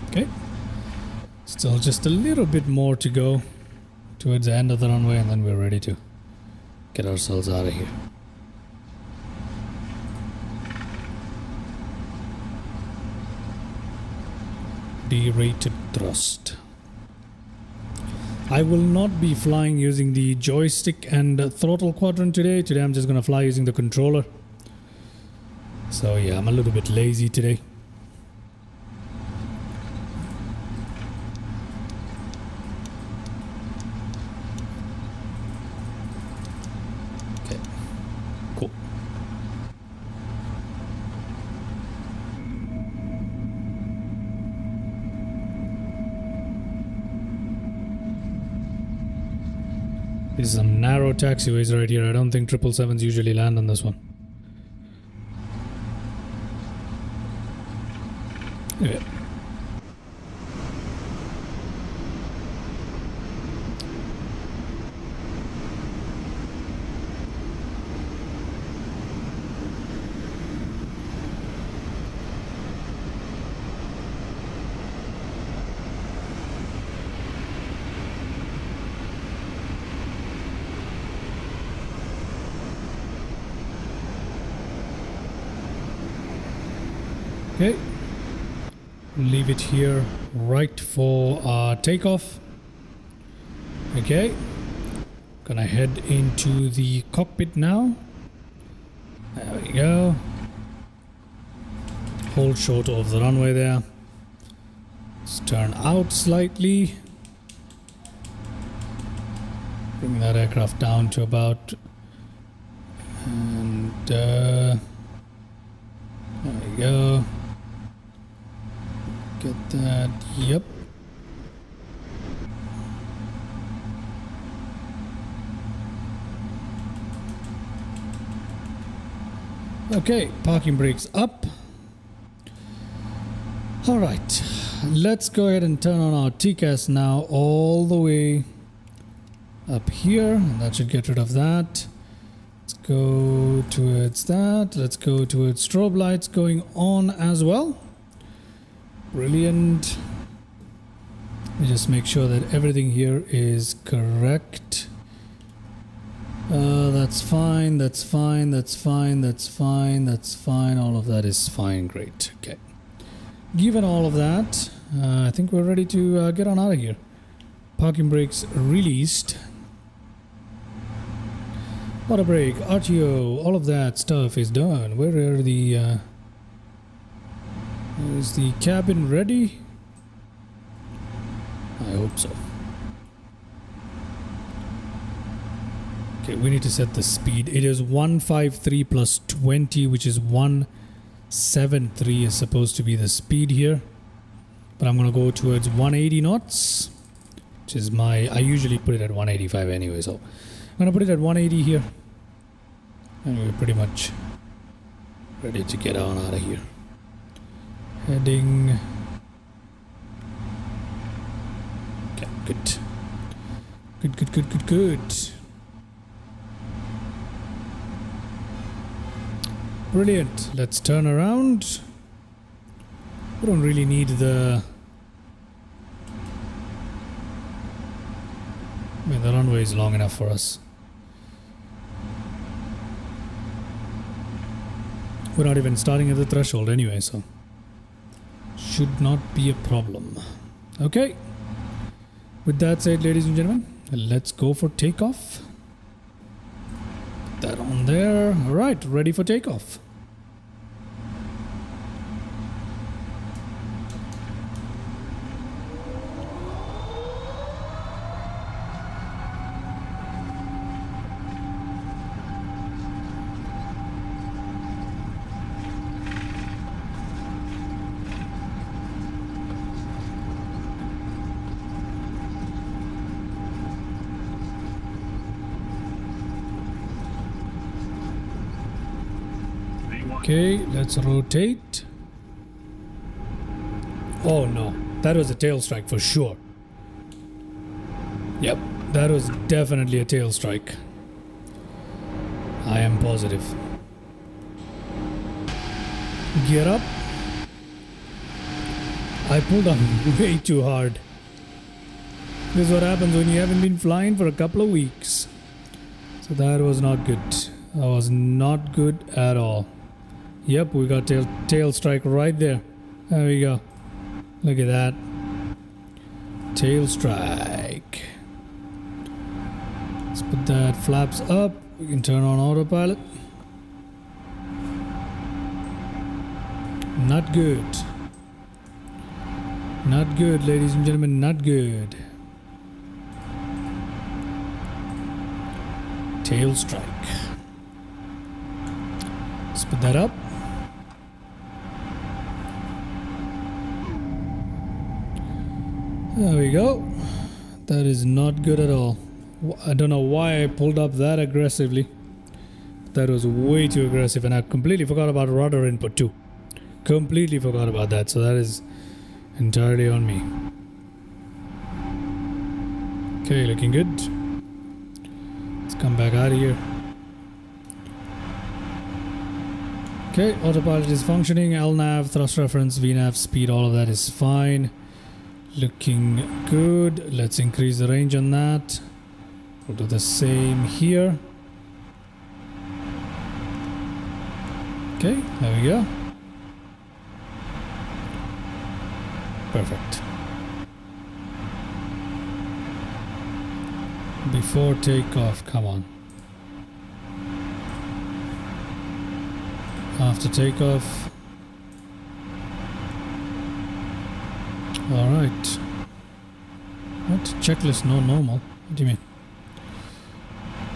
okay, still just a little bit more to go towards the end of the runway, and then we're ready to get ourselves out of here. Derated thrust. I will not be flying using the joystick and throttle quadrant today. Today I'm just going to fly using the controller. So yeah, I'm a little bit lazy today. Okay, cool. These are some narrow taxiways right here. I don't think 777s usually land on this one. Okay. Okay, leave it here right for takeoff. Okay, gonna head into the cockpit now. There we go. Hold short of the runway there. Let's turn out slightly. Bring that aircraft down to about, and there we go. Get that, yep. Okay, parking brakes up. All right, let's go ahead and turn on our TCAS now all the way up here, and that should get rid of that. Let's go towards that. Let's go towards strobe lights going on as well. Brilliant. Let me just make sure that everything here is correct. That's fine, that's fine, that's fine, that's fine, that's fine. All of that is fine, great. Okay. Given all of that, I think we're ready to get on out of here. Parking brakes released. Water brake, RTO, all of that stuff is done. Where are the... is the cabin ready? I hope so. Okay, we need to set the speed. It is 153 plus 20, which is 173 is supposed to be the speed here. But I'm going to go towards 180 knots, which is my... I usually put it at 185 anyway, so I'm going to put it at 180 here. And we're pretty much ready to get on out of here. Heading. Okay, good. Good. Brilliant. Let's turn around. We don't really need the... I mean, the runway is long enough for us. We're not even starting at the threshold anyway, so... should not be a problem. Okay. With that said, ladies and gentlemen, let's go for takeoff. that on there. All right, ready for takeoff. Okay, let's rotate. Oh no, that was a tail strike for sure. Yep, that was definitely a tail strike. I am positive. Gear up. I pulled on way too hard. This is what happens when you haven't been flying for a couple of weeks. So that was not good. That was not good at all. Yep, we got tail strike right there. There we go. Look at that. Tail strike. Let's put that flaps up. We can turn on autopilot. Not good. Not good, ladies and gentlemen. Not good. Tail strike. Let's put that up. There we go. That is not good at all. I don't know why I pulled up that aggressively. That was way too aggressive, and I completely forgot about rudder input too. Completely forgot about that, so that is entirely on me. Okay, looking good. Let's come back out of here. Okay, autopilot is functioning. LNAV, thrust reference, VNAV, speed, all of that is fine. Looking good. Let's increase the range on that. We'll do the same here. Okay, there we go. Perfect. Before takeoff, come on. After takeoff. Alright. What? Checklist no normal? What do you mean?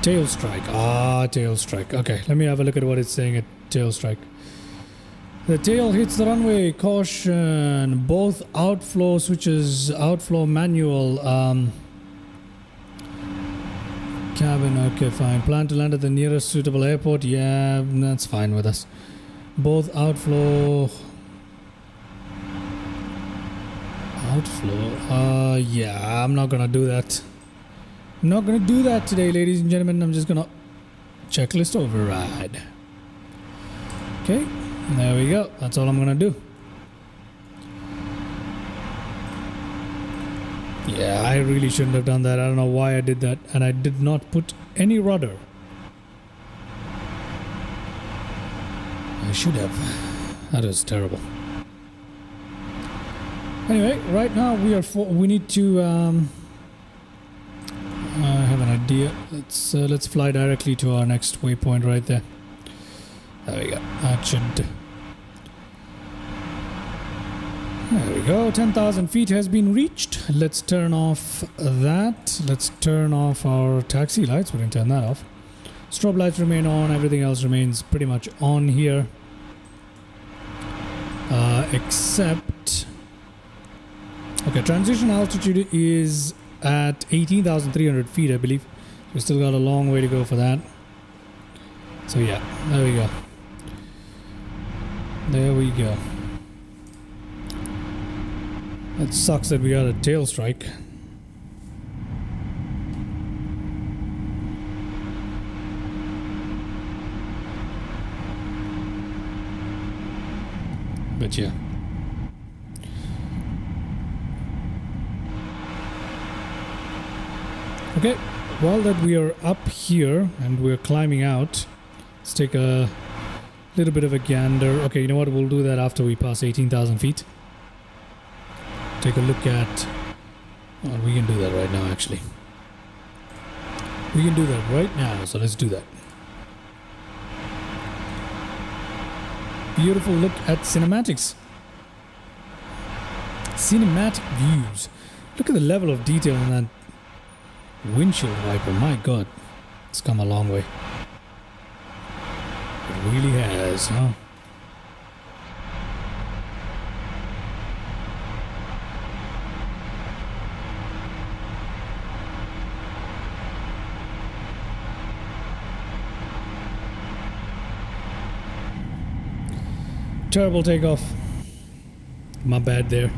Tail strike. Ah, tail strike. Okay, let me have a look at what it's saying at tail strike. The tail hits the runway. Caution. Both outflow switches. Outflow manual. Cabin. Okay, fine. Plan to land at the nearest suitable airport. Yeah, that's fine with us. Both outflow. Outflow. Yeah, I'm not gonna do that. I'm not gonna do that today, ladies and gentlemen. I'm just gonna checklist override. Okay, there we go. That's all I'm gonna do. Yeah, I really shouldn't have done that. I don't know why I did that, and I did not put any rudder. I should have. That was terrible. Anyway, right now we need to I have an idea. Let's fly directly to our next waypoint right there. There we go. That should. There we go. 10,000 feet has been reached. Let's turn off that. Let's turn off our taxi lights. We can turn that off. Strobe lights remain on. Everything else remains pretty much on here. Except. Okay, transition altitude is at 18,300 feet, I believe. We still got a long way to go for that. So yeah, there we go. There we go. It sucks that we got a tail strike. But yeah. Okay, while that we are up here and we're climbing out, let's take a little bit of a gander. Okay, you know what? We'll do that after we pass 18,000 feet. Take a look at... Well, we can do that right now, actually. We can do that right now, so let's do that. beautiful look at cinematics. Cinematic views. Look at the level of detail in that windshield wiper. My God, it's come a long way. It really has, huh? Terrible takeoff. My bad there.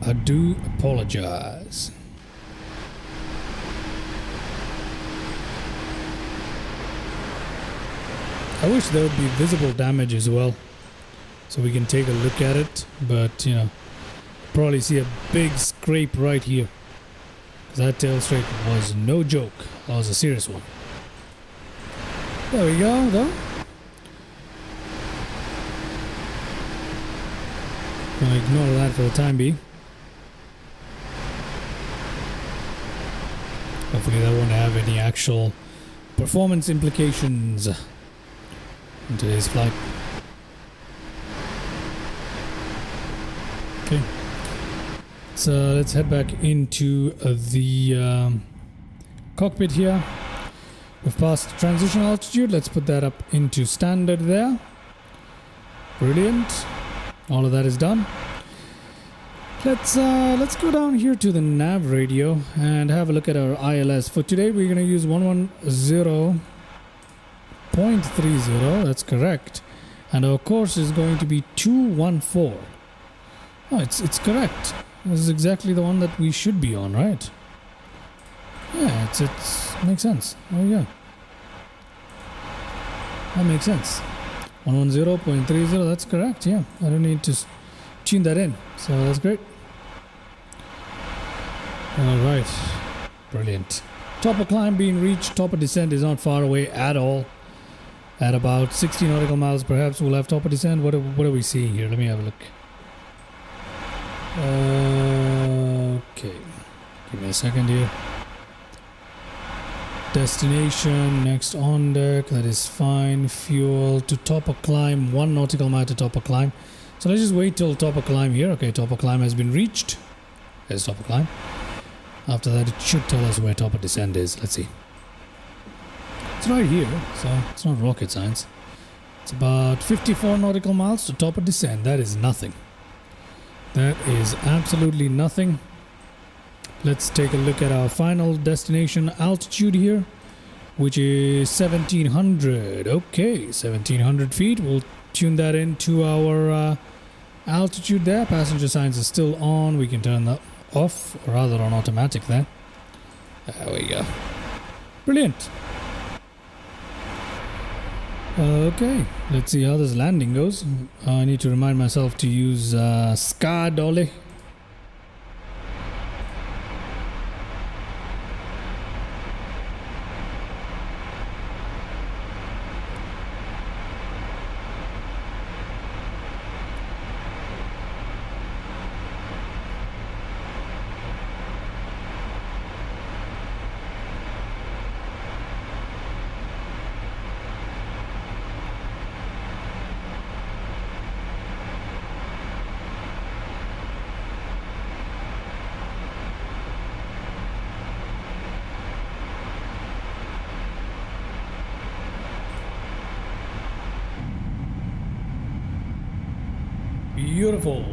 I do apologize. I wish there would be visible damage as well, so we can take a look at it, but you know, probably see a big scrape right here. That tail scrape was no joke. That was a serious one. There we go, though. Gonna ignore that for the time being. Hopefully that won't have any actual performance implications in today's flight. Okay, so let's head back into the cockpit here. We've passed transition altitude. Let's put that up into standard there. Brilliant. All of that is done. Let's go down here to the nav radio and have a look at our ILS. For today, we're going to use 110.30. That's correct. And our course is going to be 214. Oh, it's correct. This is exactly the one that we should be on, right? Yeah, it's makes sense. Oh yeah, that makes sense. 110.30. That's correct. Yeah, I don't need to tune that in, so that's great. All right, brilliant. Topper climb being reached. Topper descent is not far away at all. At about 60 nautical miles, perhaps we'll have topper descent. What are we seeing here? Let me have a look. Okay, give me a second here. Destination, next on deck, that is fine. Fuel to topper climb, 1 nautical mile to topper climb. So let's just wait till topper climb here. Okay, topper climb has been reached. There's topper climb. After that, it should tell us where topper descent is. Let's see. It's right here, so it's not rocket science. It's about 54 nautical miles to topper descent. That is nothing. That is absolutely nothing. Let's take a look at our final destination altitude here, which is 1700. Okay, 1700 feet. We'll tune that into our altitude there. Passenger signs are still on. We can turn that off, or rather on automatic there. There we go. Brilliant. Okay, let's see how this landing goes. I need to remind myself to use Ska Dolly. Beautiful.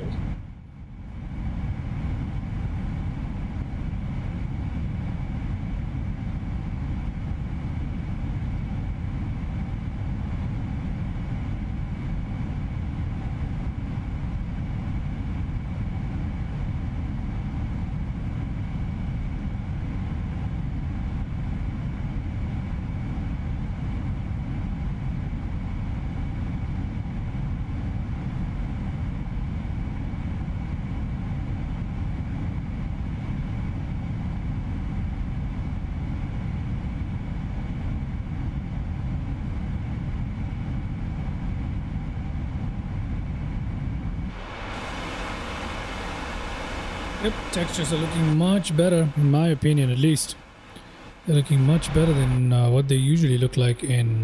Yep, textures are looking much better, in my opinion at least. They're looking much better than what they usually look like in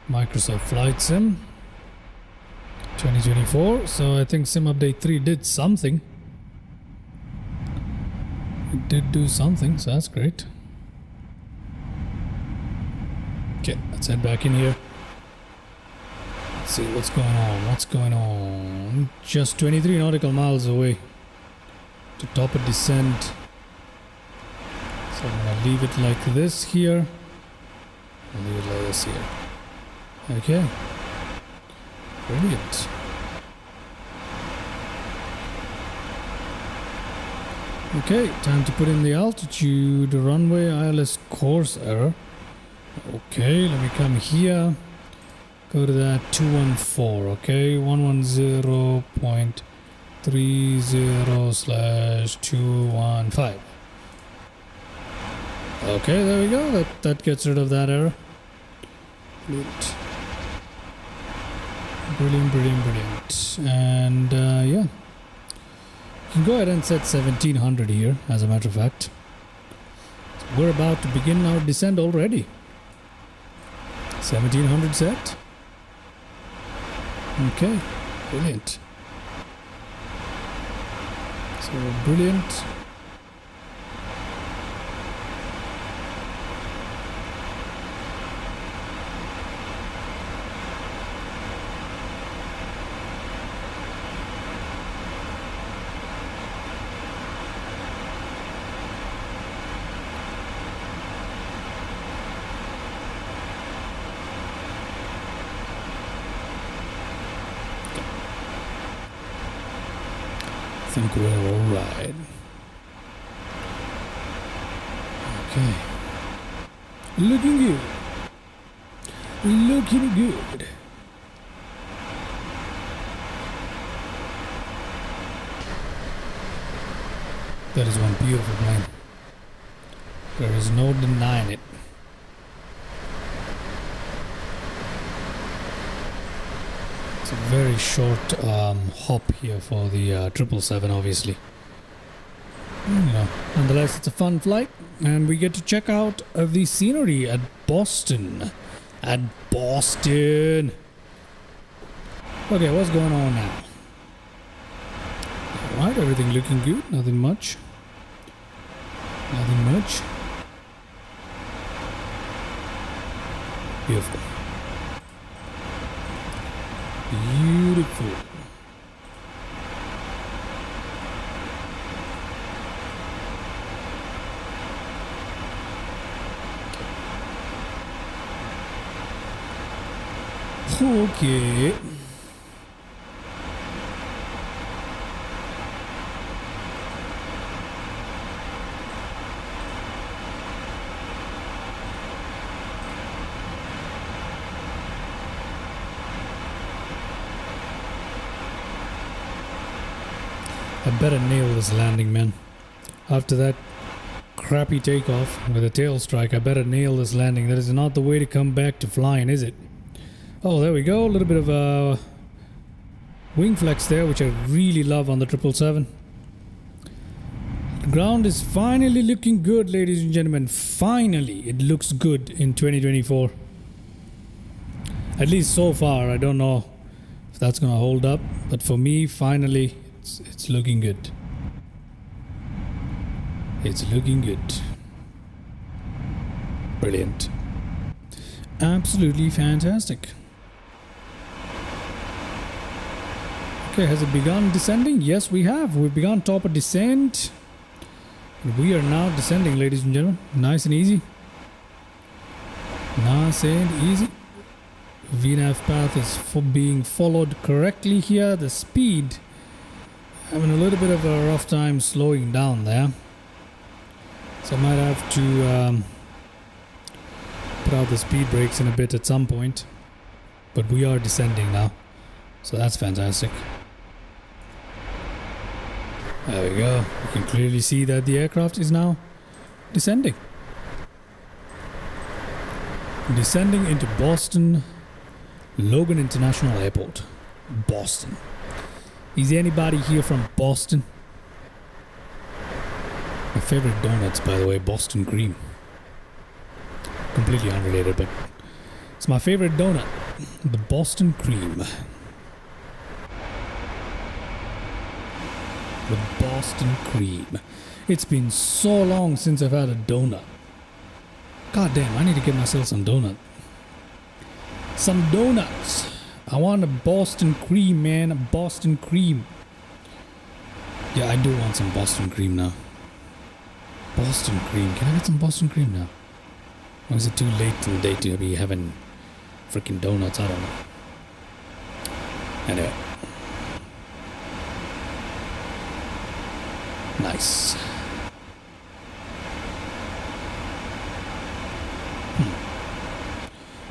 Microsoft Flight Sim. 2024. So I think Sim Update 3 did something. It did do something, so that's great. Okay, let's head back in here. Let's see what's going on. What's going on? Just 23 nautical miles away to top a descent. So I'm gonna leave it like this here. And leave it like this here. Okay. Brilliant. Okay, time to put in the altitude. Runway ILS course error. Okay, let me come here. Go to that 214, okay? 110.30/215. Okay, there we go. That gets rid of that error. Brilliant. Brilliant. And yeah. You can go ahead and set 1700 here, as a matter of fact. So we're about to begin our descent already. 1700 set. Okay, brilliant. So brilliant. I think we're alright. Okay. Looking good. Looking good. That is one beautiful plane. There is no denying it. It's a very short hop here for the 777, obviously. Nonetheless, it's a fun flight, and we get to check out the scenery at Boston. Okay, what's going on now? Alright, everything looking good. Nothing much. Beautiful. Okay. I better nail this landing, man. After that crappy takeoff with a tail strike, I better nail this landing. That is not the way to come back to flying, is it? Oh, there we go. A little bit of a wing flex there, which I really love on the 777. The ground is finally looking good, ladies and gentlemen. Finally, it looks good in 2024. At least so far. I don't know if that's going to hold up. But for me, finally, it's looking good. It's looking good. Brilliant. Absolutely fantastic. Okay, has it begun descending? Yes, we have. We've begun top of descent. We are now descending, ladies and gentlemen. Nice and easy. Nice and easy. VNAV path is being followed correctly here. The speed, having a little bit of a rough time slowing down there. So I might have to put out the speed brakes in a bit at some point. But we are descending now. So that's fantastic. There we go. You can clearly see that the aircraft is now descending. Descending into Boston Logan International Airport. Boston. Is anybody here from Boston? My favorite donuts, by the way, Boston cream. Completely unrelated, but it's my favorite donut. The Boston cream. with Boston cream. It's been so long since I've had a donut. God damn, I need to get myself some donut. Some donuts. I want a Boston cream, man. A Boston cream. Yeah, I do want some Boston cream now. Boston cream. Can I get some Boston cream now? Or is it too late in the day to be having freaking donuts? I don't know. Anyway. Nice.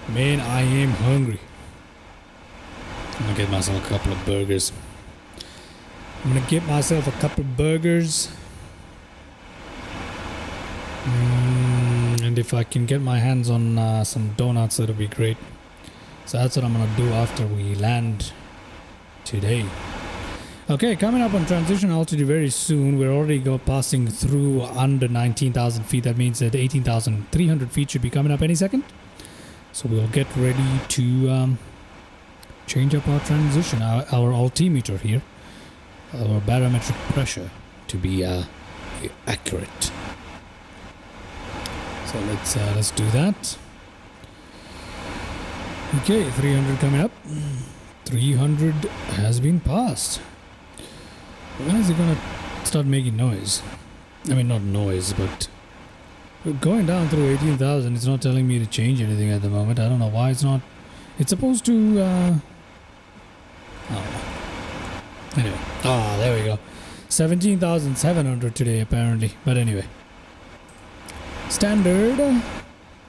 Man, I am hungry. I'm gonna get myself a couple of burgers. And if I can get my hands on some donuts, that'll be great. So that's what I'm gonna do after we land today. Okay, coming up on transition altitude very soon. We're already passing through under 19,000 feet. That means that 18,300 feet should be coming up any second. So we'll get ready to change up our transition, our altimeter here, our barometric pressure to be accurate. So let's do that. Okay, 300 coming up. 300 has been passed. When is it gonna start making noise? I mean, not noise, but going down through 18,000, it's not telling me to change anything at the moment. I don't know why it's not. It's supposed to. I don't know. Anyway, there we go. 17,700 today apparently. But anyway, standard.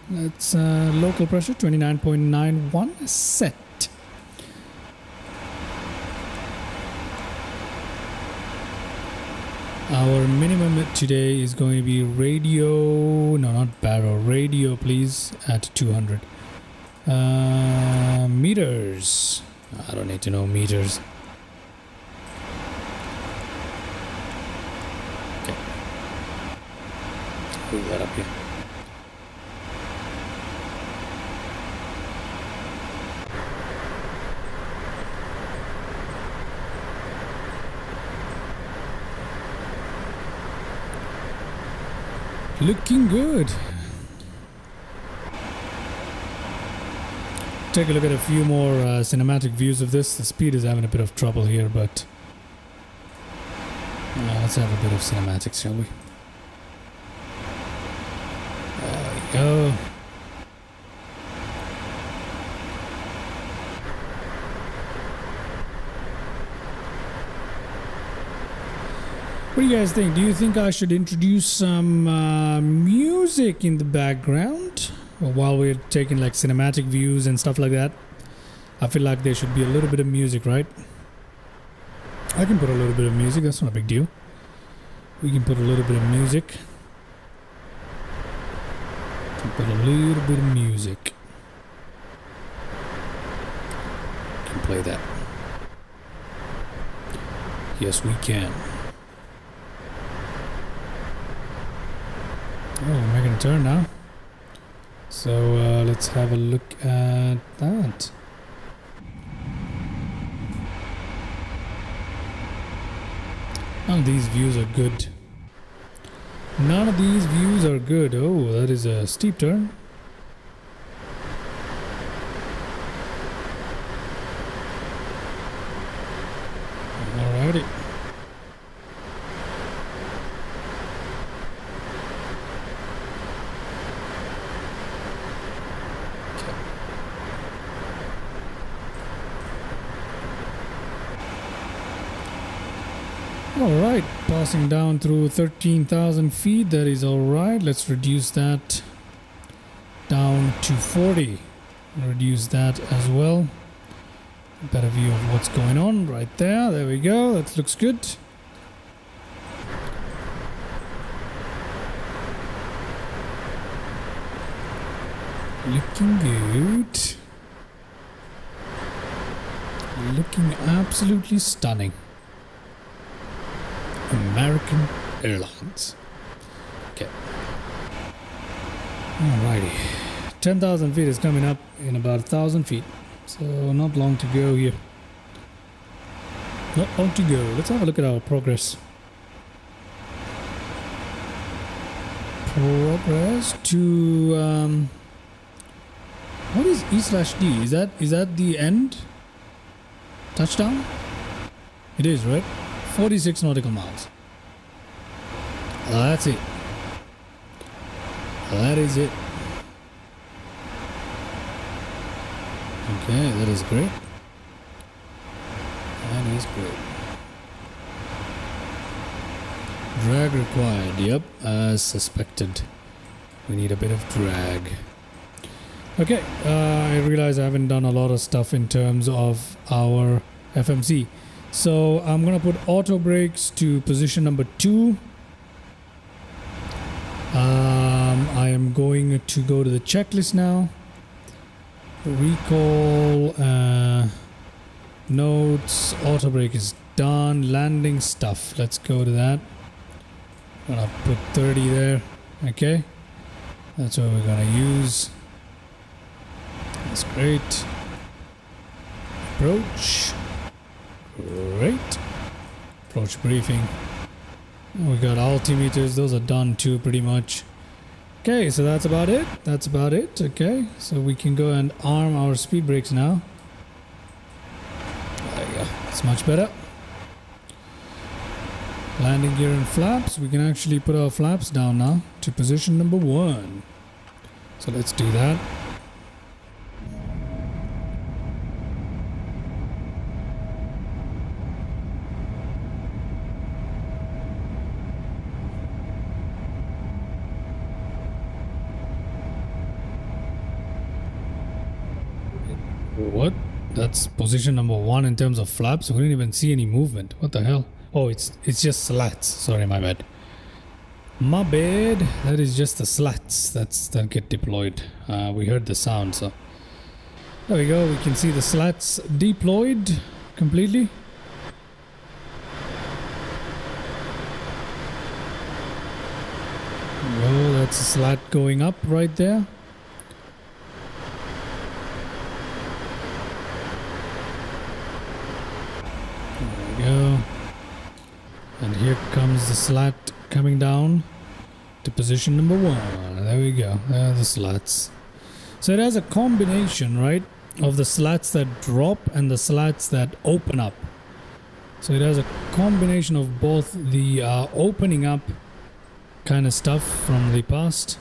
That's local pressure 29.91 set. Our minimum today is going to be radio, no, not baro, radio please, at 200. Meters. I don't need to know meters. Okay. Move that up here. Looking good. Take a look at a few more cinematic views of this. The speed is having a bit of trouble here, but let's have a bit of cinematics, shall we? There we go. What do you guys think? Do you think I should introduce some music in the background while we're taking like cinematic views and stuff like that? I feel like there should be a little bit of music, right? I can put a little bit of music. That's not a big deal. We can put a little bit of music. Can put a little bit of music. Can play that. Yes, we can. Oh, we're making a turn now. So let's have a look at that. None of these views are good. None of these views are good. Oh, that is a steep turn. Alrighty. Alright, passing down through 13,000 feet, that is alright. Let's reduce that down to 40. Reduce that as well. Better view of what's going on right there. There we go, that looks good. Looking good. Looking absolutely stunning. American Airlines. Okay. Alrighty. 10,000 feet is coming up in about 1,000 feet. So not long to go here. Not long to go. Let's have a look at our progress. Progress to what is E/D? Is that the end? Touchdown? It is, right? 46 nautical miles. That's it. That is it. Okay, that is great. That is great. Drag required. Yep, as suspected. We need a bit of drag. Okay, I realize I haven't done a lot of stuff in terms of our FMC. So I'm going to put auto brakes to position number 2. I am going to go to the checklist now. Recall, notes, auto brake is done. Landing stuff, let's go to that. I'm going to put 30 there. Okay, that's what we're going to use. That's great. Approach. Great. Approach briefing. We got altimeters. Those are done too, pretty much. Okay, so that's about it. That's about it. Okay, so we can go and arm our speed brakes now. There you go. It's much better. Landing gear and flaps. We can actually put our flaps down now to position number 1. So let's do that. What? That's position number 1 in terms of flaps. We didn't even see any movement. What the hell? Oh, it's just slats. Sorry, my bad. My bad. That is just the slats that get deployed. We heard the sound, so there we go. We can see the slats deployed completely. Oh, that's a slat going up right there. Go. And here comes the slat coming down to position number 1. There we go. There are the slats. So it has a combination, right, of the slats that drop and the slats that open up. So it has a combination of both the opening up kind of stuff from the past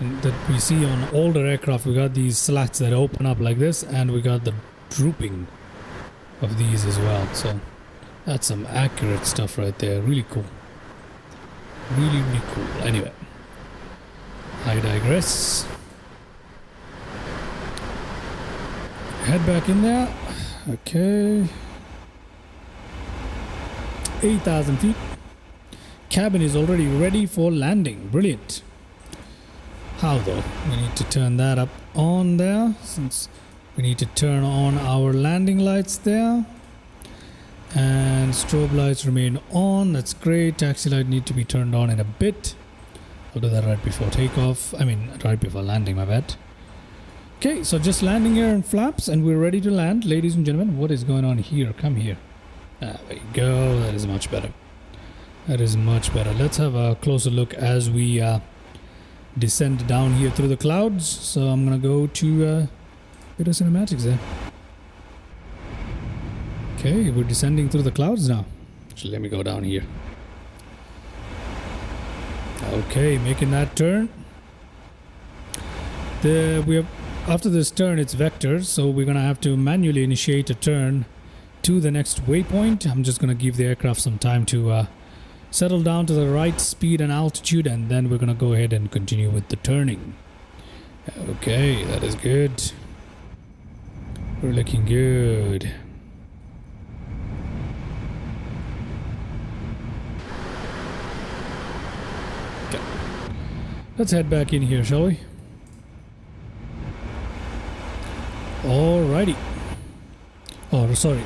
and that we see on older aircraft. We got these slats that open up like this, and we got the drooping of these as well. So that's some accurate stuff right there. Really cool. Really, really cool. Anyway, I digress. Head back in there. Okay. 8,000 feet. Cabin is already ready for landing. Brilliant. How though? We need to turn that up on there, since we need to turn on our landing lights there. And strobe lights remain on. That's great. Taxi light need to be turned on in a bit. I'll do that right before takeoff. I mean, right before landing, my bad. Okay, so just landing gear and flaps, and we're ready to land. Ladies and gentlemen, what is going on here? Come here. There you go. That is much better. That is much better. Let's have a closer look as we descend down here through the clouds. So I'm going to go to bit of cinematics there. Okay, we're descending through the clouds now. So let me go down here. Okay, making that turn. After this turn, it's vectors, so we're gonna have to manually initiate a turn to the next waypoint. I'm just gonna give the aircraft some time to settle down to the right speed and altitude, and then we're gonna go ahead and continue with the turning. Okay, that is good. We're looking good. Okay. Let's head back in here, shall we? Alrighty. Oh, sorry.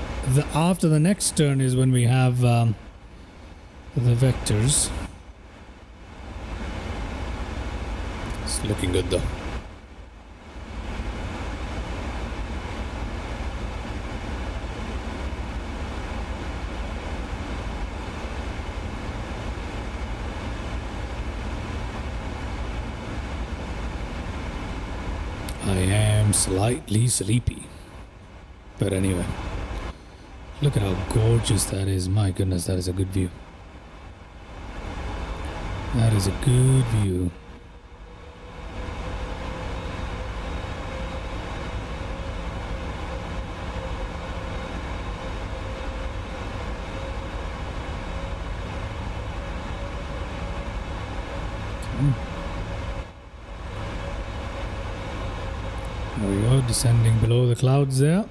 After the next turn is when we have the vectors. It's looking good though. am slightly sleepy. But anyway, look at how gorgeous that is. My goodness, that is a good view. That is a good view. There we go, descending below the clouds there.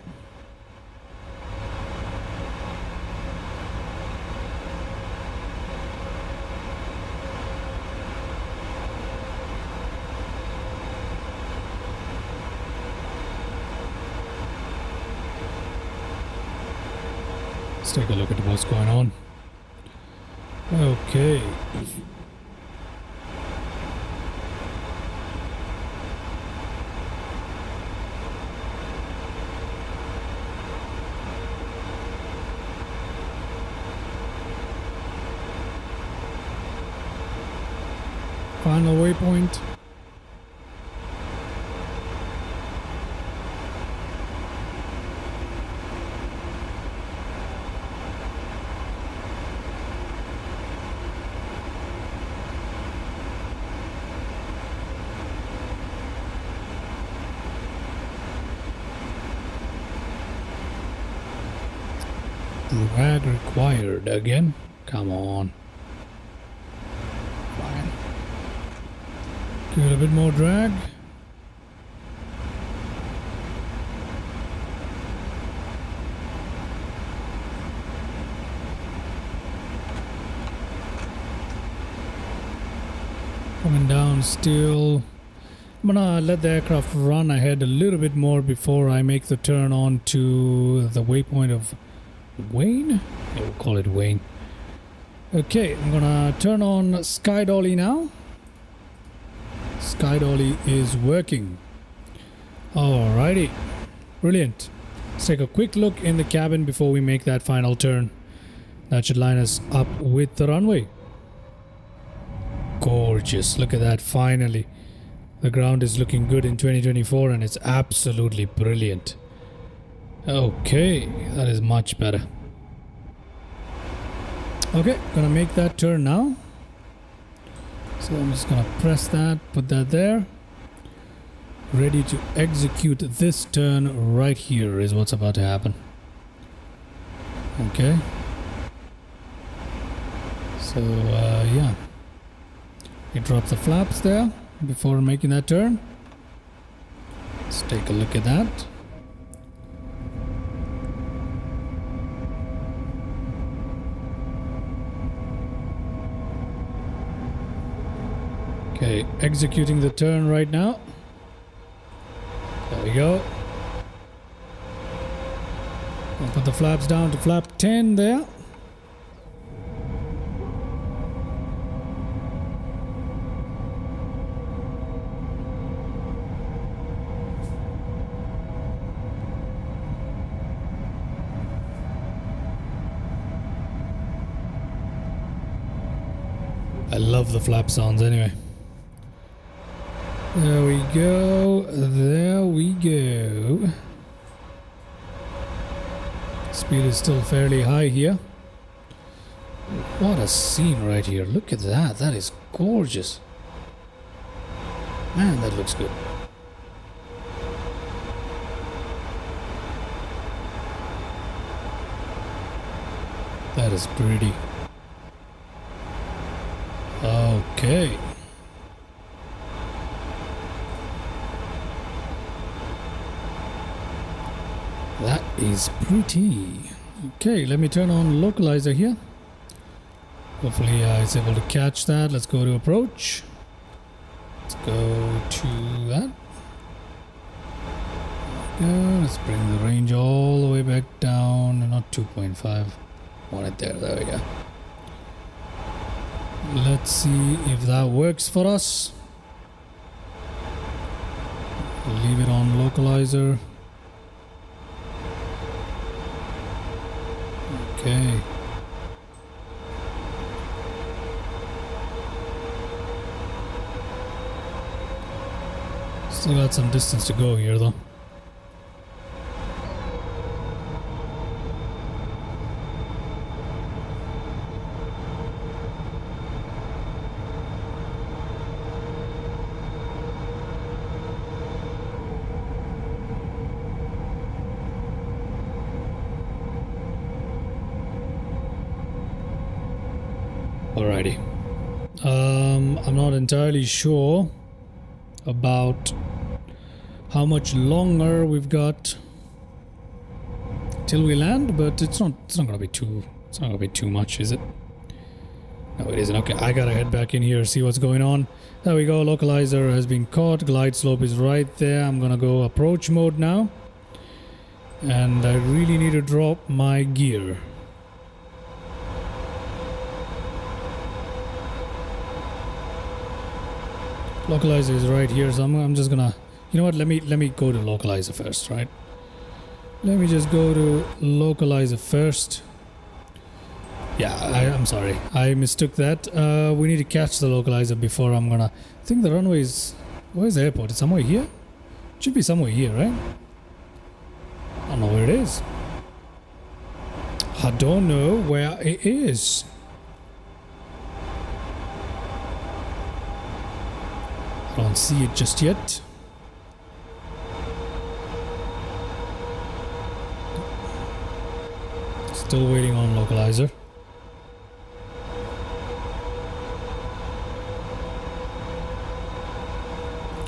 Let's take a look at what's going on. Okay. Final waypoint. Drag required again. Come on. Fine. Give it a bit more drag. Coming down still. I'm gonna let the aircraft run ahead a little bit more before I make the turn on to the waypoint of Wayne? Yeah, we'll call it Wayne. Okay, I'm gonna turn on Sky Dolly now. Sky Dolly is working. Alrighty, brilliant. Let's take a quick look in the cabin before we make that final turn. That should line us up with the runway. Gorgeous, look at that, finally. The ground is looking good in 2024 and it's absolutely brilliant. Okay, that is much better. Okay, gonna make that turn now. So I'm just gonna press that, put that there. Ready to execute this turn right here is what's about to happen. Okay. So, yeah. You drop the flaps there before making that turn. Let's take a look at that. Okay, executing the turn right now. There we go. I'll put the flaps down to flap 10 there. I love the flap sounds anyway. There we go. There we go. Speed is still fairly high here. What a scene right here. Look at that. That is gorgeous. Man, that looks good. That is pretty. Okay. That is pretty. Okay, let me turn on localizer here. Hopefully it's able to catch that. Let's go to approach. Let's go to that. There we go. Let's bring the range all the way back down. Not 2.5. Want it there. There we go. Let's see if that works for us. Leave it on localizer. Okay. Still got some distance to go here though. Alrighty. I'm not entirely sure about how much longer we've got till we land, but it's not gonna be too much, is it? No, it isn't. Okay, I gotta head back in here, see what's going on. There we go, localizer has been caught, glide slope is right there. I'm gonna go approach mode now, and I really need to drop my gear. Localizer is right here, so I'm just gonna, you know what, let me go to localizer first, right? Let me just go to localizer first. Yeah, I'm sorry, I mistook that. We need to catch the localizer before I'm gonna, I think the runway is, where's the airport? It's somewhere here? It should be somewhere here, right? I don't know where it is. I don't know where it is. I don't see it just yet. Still waiting on localizer.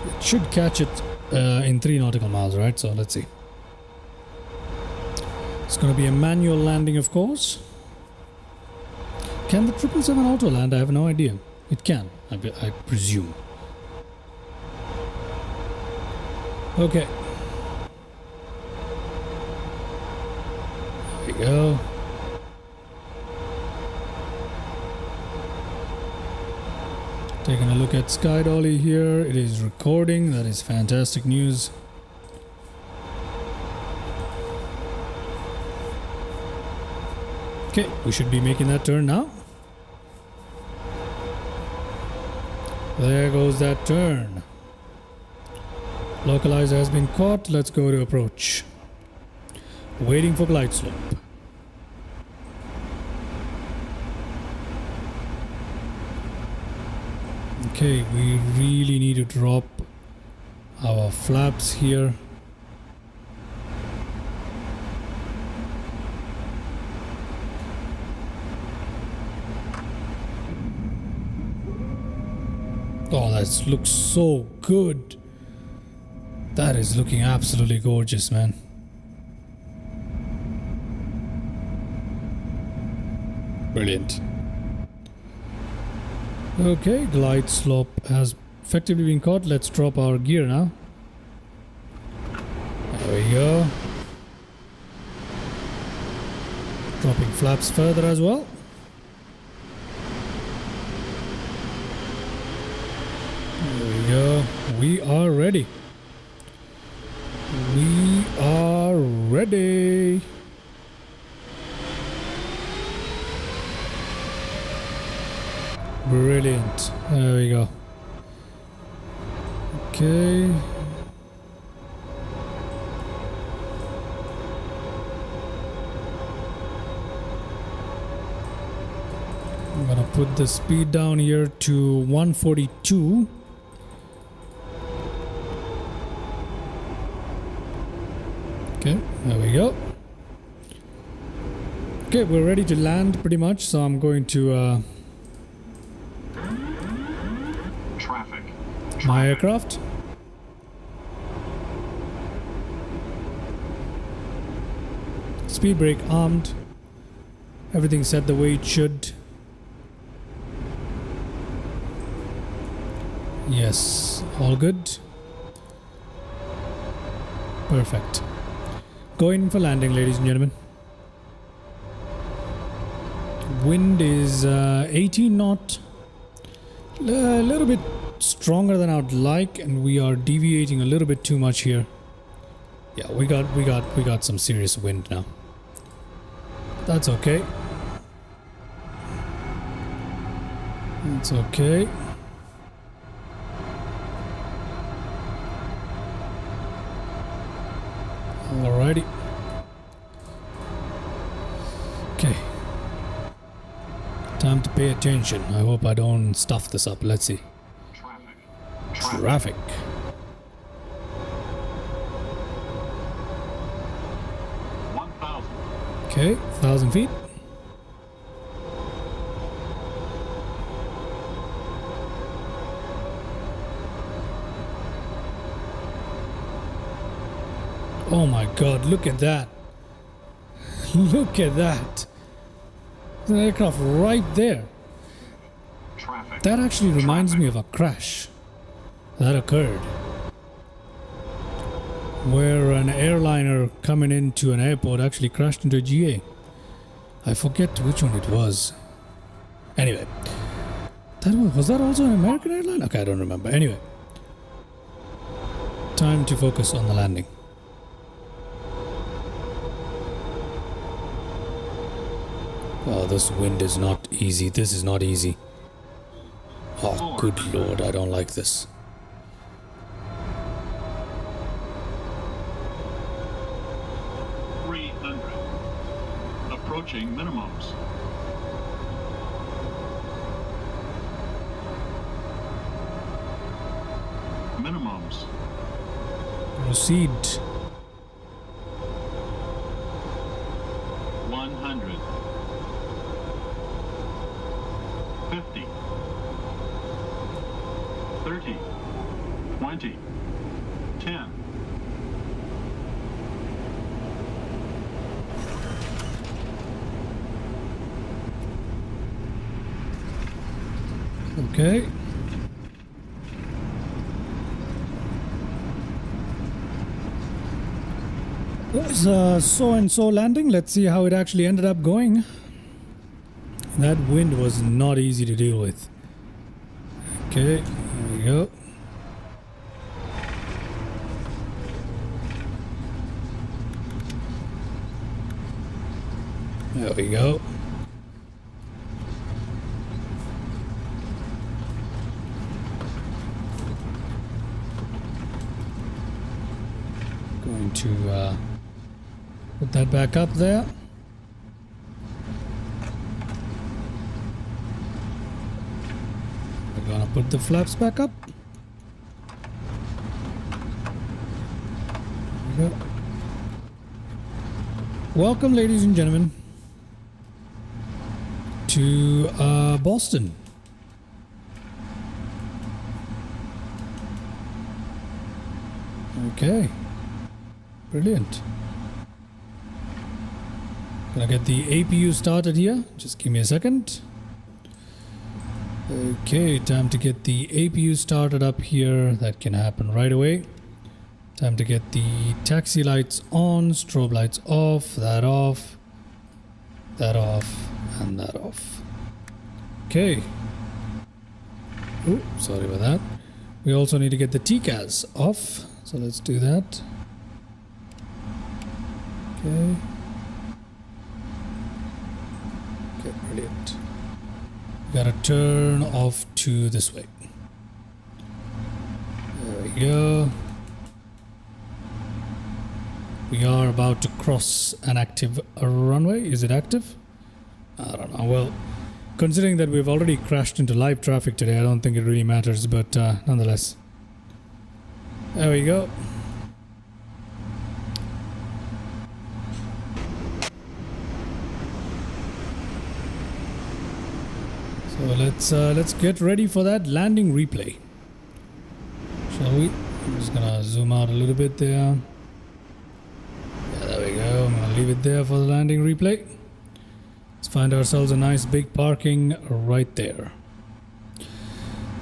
It should catch it in 3 nautical miles, right? So let's see. It's going to be a manual landing, of course. Can the 777 auto land? I have no idea. It can, I presume. Okay. There we go. Taking a look at Sky Dolly here. It is recording. That is fantastic news. Okay, we should be making that turn now. There goes that turn. Localizer has been caught. Let's go to approach. Waiting for glide slope. Okay, we really need to drop our flaps here. Oh, that looks so good. That is looking absolutely gorgeous, man. Brilliant. Okay, glide slope has effectively been caught. Let's drop our gear now. There we go. Dropping flaps further as well. There we go. We are ready. We are ready. Brilliant. There we go. Okay. I'm gonna put the speed down here to 142. Okay, there we go. Okay, we're ready to land pretty much, so I'm going to my aircraft. Speed brake armed. Everything set the way it should. Yes, all good. Perfect. Going for landing, ladies and gentlemen. Wind is 18 knot. A little bit stronger than I would like, and we are deviating a little bit too much here. Yeah, we got some serious wind now. That's okay. That's okay. Alrighty. Okay. Time to pay attention. I hope I don't stuff this up. Let's see. Traffic. Okay, 1,000 feet. Oh my god, look at that. Look at that. There's an aircraft right there. That actually reminds me of a crash that occurred, where an airliner coming into an airport actually crashed into a GA. I forget which one it was. Anyway, was that also an American airline? Okay, I don't remember. Anyway, time to focus on the landing. Oh, this wind is not easy. This is not easy. Oh, good lord, I don't like this. Approaching minimums. Minimums. Proceed. 100. 50. 30. 20. 10. Okay. There's a so-and-so landing. Let's see how it actually ended up going. That wind was not easy to deal with. Okay, there we go. There we go. Going to put that back up there. We're gonna put the flaps back up. There we go. Welcome, ladies and gentlemen, to Boston. Okay. Brilliant. Gonna get the APU started here. Just give me a second. Okay, time to get the APU started up here. That can happen right away. Time to get the taxi lights on, strobe lights off, that off, and that off. Okay. Oh, sorry about that. We also need to get the TCAS off. So let's do that. Okay. Okay, brilliant. Gotta turn off to this way. There we go. We are about to cross an active runway. Is it active? I don't know. Well, considering that we've already crashed into live traffic today, I don't think it really matters, but nonetheless. There we go. So let's get ready for that landing replay, shall we? I'm just gonna zoom out a little bit there. Yeah, there we go. I'm gonna leave it there for the landing replay. Let's find ourselves a nice big parking right there.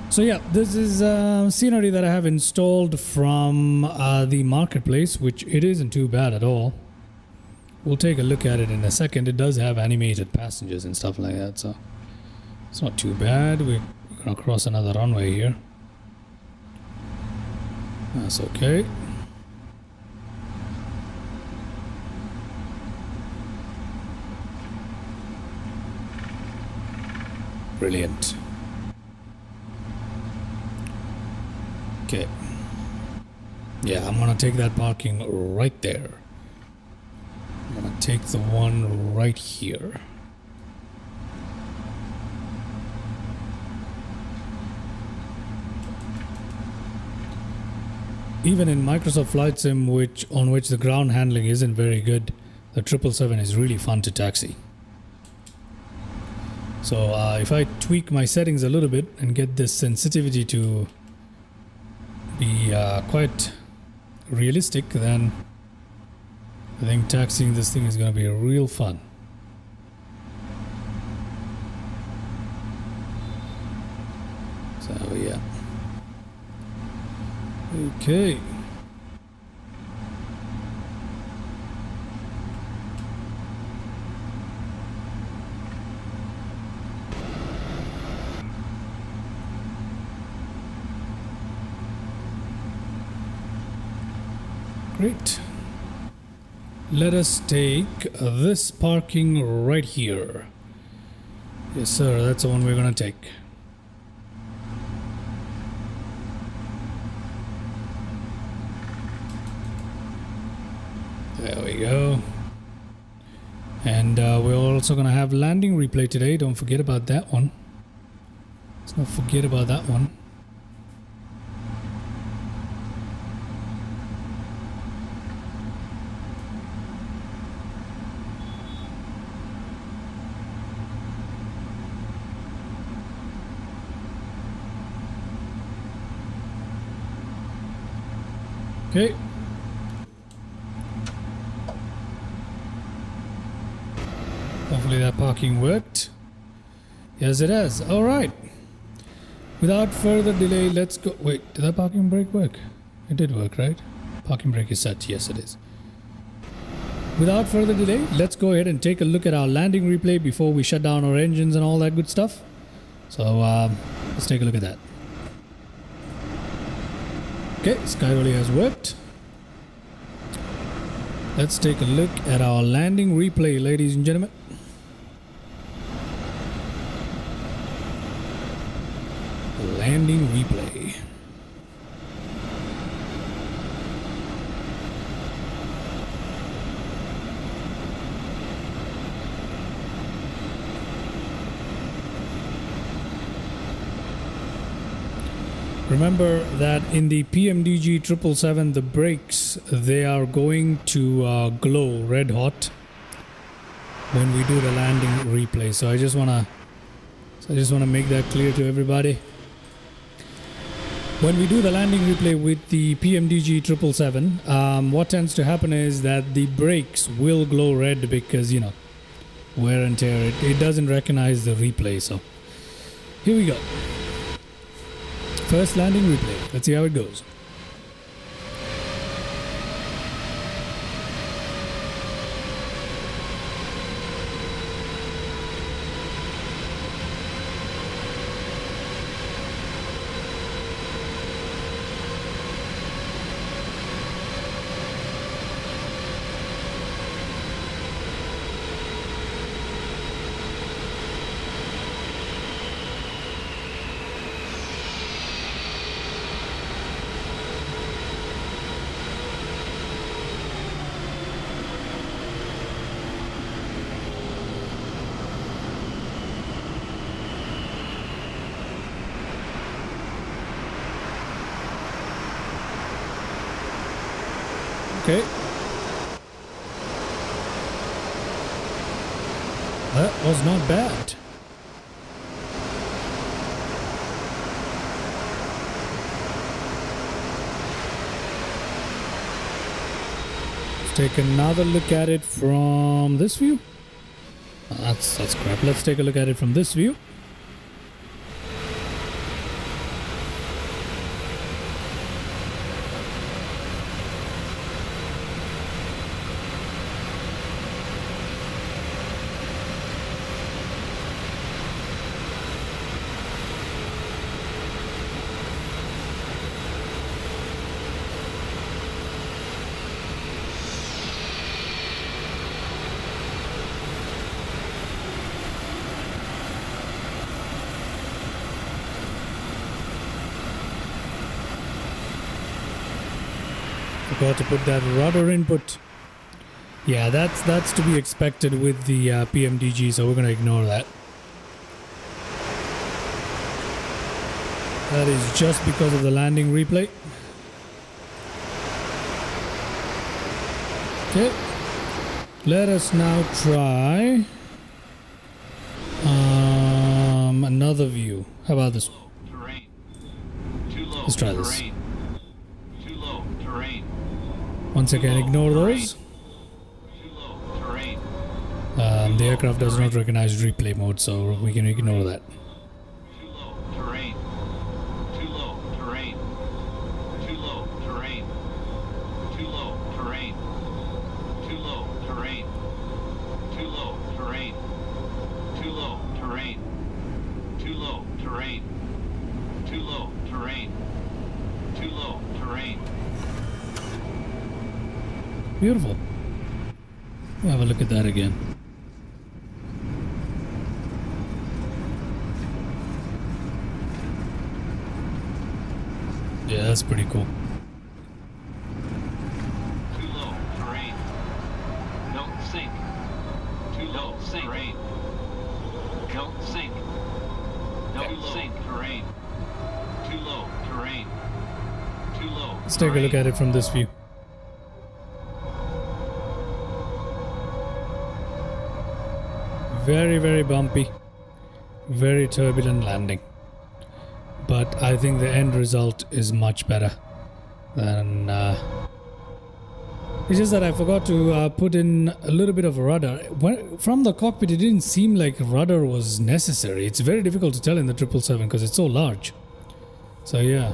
So yeah, this is scenery that I have installed from the marketplace, which it isn't too bad at all. We'll take a look at it in a second. It does have animated passengers and stuff like that, so it's not too bad. We're gonna cross another runway here. That's okay. Brilliant. Okay. Yeah, I'm gonna take that parking right there. take the one right here. Even in Microsoft Flight Sim, on which the ground handling isn't very good, the 777 is really fun to taxi. So if I tweak my settings a little bit and get this sensitivity to be quite realistic, then I think taxiing this thing is going to be real fun. So yeah. Okay. Great. Let us take this parking right here. Yes, sir, that's the one we're gonna take. There we go. And we're also gonna have landing replay today. Don't forget about that one. Let's not forget about that one. Okay. Hopefully that parking worked. Yes, it has. All right. Without further delay, let's go. Wait, did that parking brake work? It did work, right? Parking brake is set. Yes, it is. Without further delay, let's go ahead and take a look at our landing replay before we shut down our engines and all that good stuff. So let's take a look at that. Okay, Skyrolly has worked. Let's take a look at our landing replay, ladies and gentlemen. Landing replay. Remember that in the PMDG 777, the brakes, they are going to glow red hot when we do the landing replay. So I just wanna make that clear to everybody. When we do the landing replay with the PMDG 777, what tends to happen is that the brakes will glow red because, you know, wear and tear. It doesn't recognize the replay. So here we go. First landing replay. Let's see how it goes. Okay. That was not bad. Let's take another look at it from this view. That's crap. Let's take a look at it from this view. Forgot to put that rudder input. Yeah, that's to be expected with the PMDG, so we're going to ignore that. That is just because of the landing replay. Okay. Let us now try another view. How about this one? Terrain. Too low. Let's try this. Terrain. Too low. Terrain. Once again, ignore those. Too low. Terrain. The aircraft does not recognize replay mode, so we can ignore that. Too low. Terrain. Too low. Terrain. Too low. Terrain. Too low. Terrain. Too low. Terrain. Too low. Terrain. Too low. Terrain. Too low. Terrain. Too low. Terrain. Too low. Terrain. Beautiful. We'll have a look at that again. Yeah, that's pretty cool. Too low. Terrain. Don't sink. Too low. Sink. Terrain. Don't sink. Don't sink. Terrain. Too low. Terrain. Too low. Let's take a look at it from this view. Very, very bumpy. Very turbulent landing. But I think the end result is much better than... It's just that I forgot to put in a little bit of rudder. From the cockpit, it didn't seem like rudder was necessary. It's very difficult to tell in the 777 because it's so large. So yeah.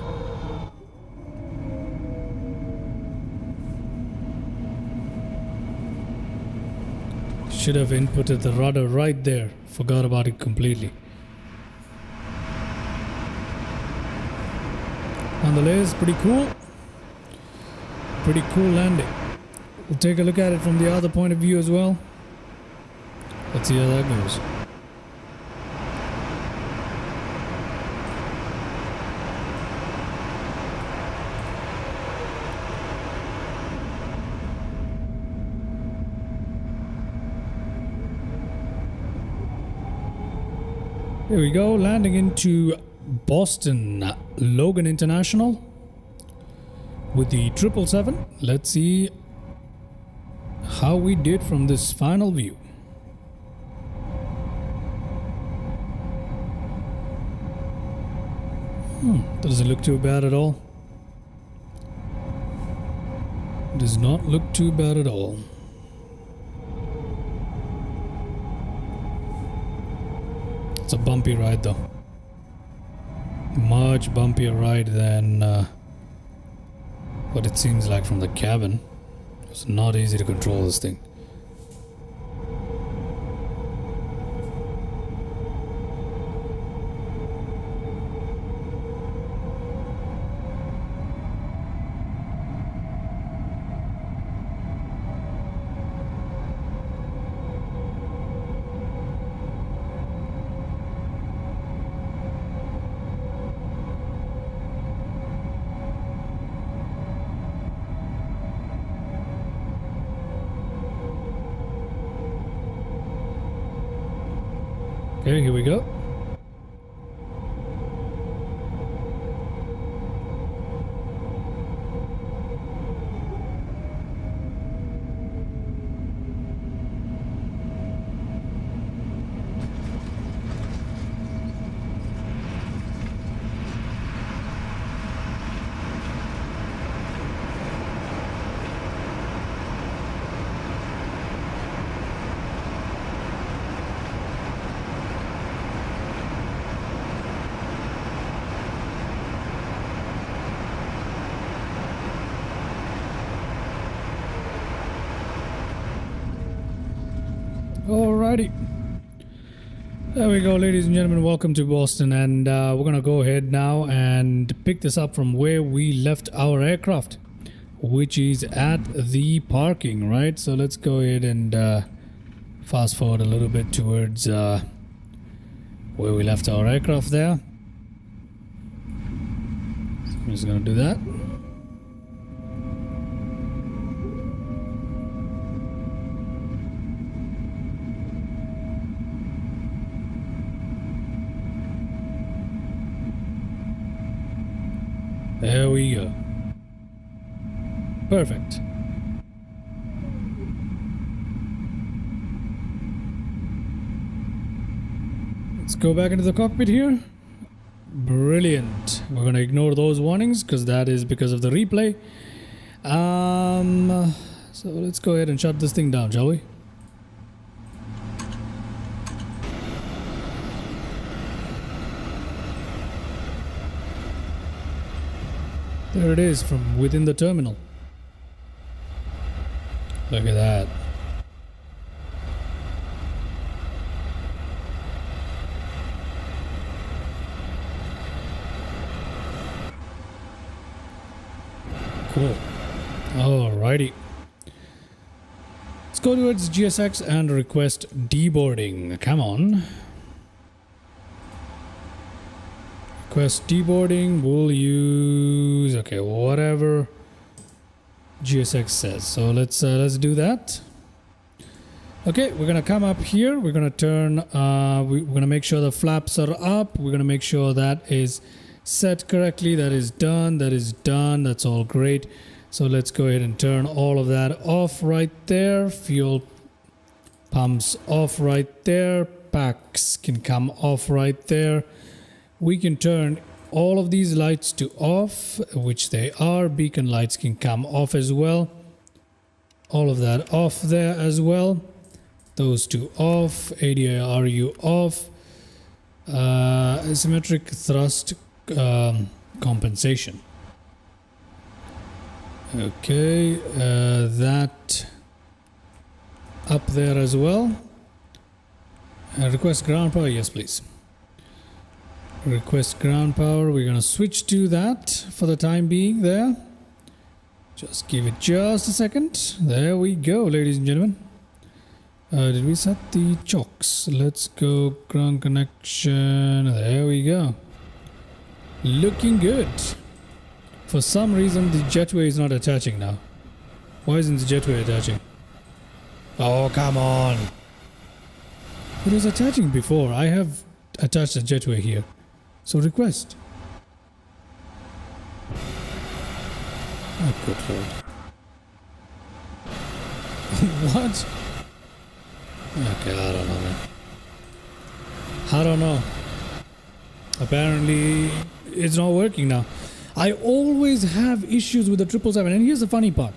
Should have inputted the rudder right there. Forgot about it completely. Nonetheless, pretty cool. Pretty cool landing. We'll take a look at it from the other point of view as well. Let's see how that goes. Here we go, landing into Boston Logan International with the 777. Let's see how we did from this final view. Doesn't look too bad at all. Does not look too bad at all. It's a bumpy ride though. Much bumpier ride than what it seems like from the cabin. It's not easy to control this thing. Okay, here we go. Alrighty. There we go, ladies and gentlemen. Welcome to Boston, and we're gonna go ahead now and pick this up from where we left our aircraft, which is at the parking, right? So let's go ahead and fast forward a little bit towards where we left our aircraft there. So I'm just gonna do that. 。 . 。 . 。 . . . . . . . . . . . . . . . . . . . . . . . . . . . . . . . . . . . . . . . . 。 . . . . . . . . . There we go. Perfect. Let's go back into the cockpit here. Brilliant. We're going to ignore those warnings because that is because of the replay. So let's go ahead and shut this thing down, shall we? There it is from within the terminal. Look at that. Cool. Alrighty. Let's go towards GSX and request deboarding. Come on. Request deboarding. We'll use whatever GSX says. So let's do that. Okay, we're gonna come up here. We're gonna turn. We're gonna make sure the flaps are up. We're gonna make sure that is set correctly. That is done. That is done. That's all great. So let's go ahead and turn all of that off right there. Fuel pumps off right there. Packs can come off right there. We can turn all of these lights to off, which they are. Beacon lights can come off as well. All of that off there as well. Those two off. ADRU off. Asymmetric thrust compensation. Okay, that up there as well. Request ground power, yes please. Request ground power, we're gonna switch to that for the time being there. Just give it just a second. There we go, ladies and gentlemen. Did we set the chocks? Let's go ground connection. There we go. Looking good. For some reason, the jetway is not attaching now. Why isn't the jetway attaching? Oh, come on. It was attaching before. I have attached the jetway here. So request. Oh, good lord. What? Okay, I don't know, man. I don't know. Apparently, it's not working now. I always have issues with the 777, and here's the funny part,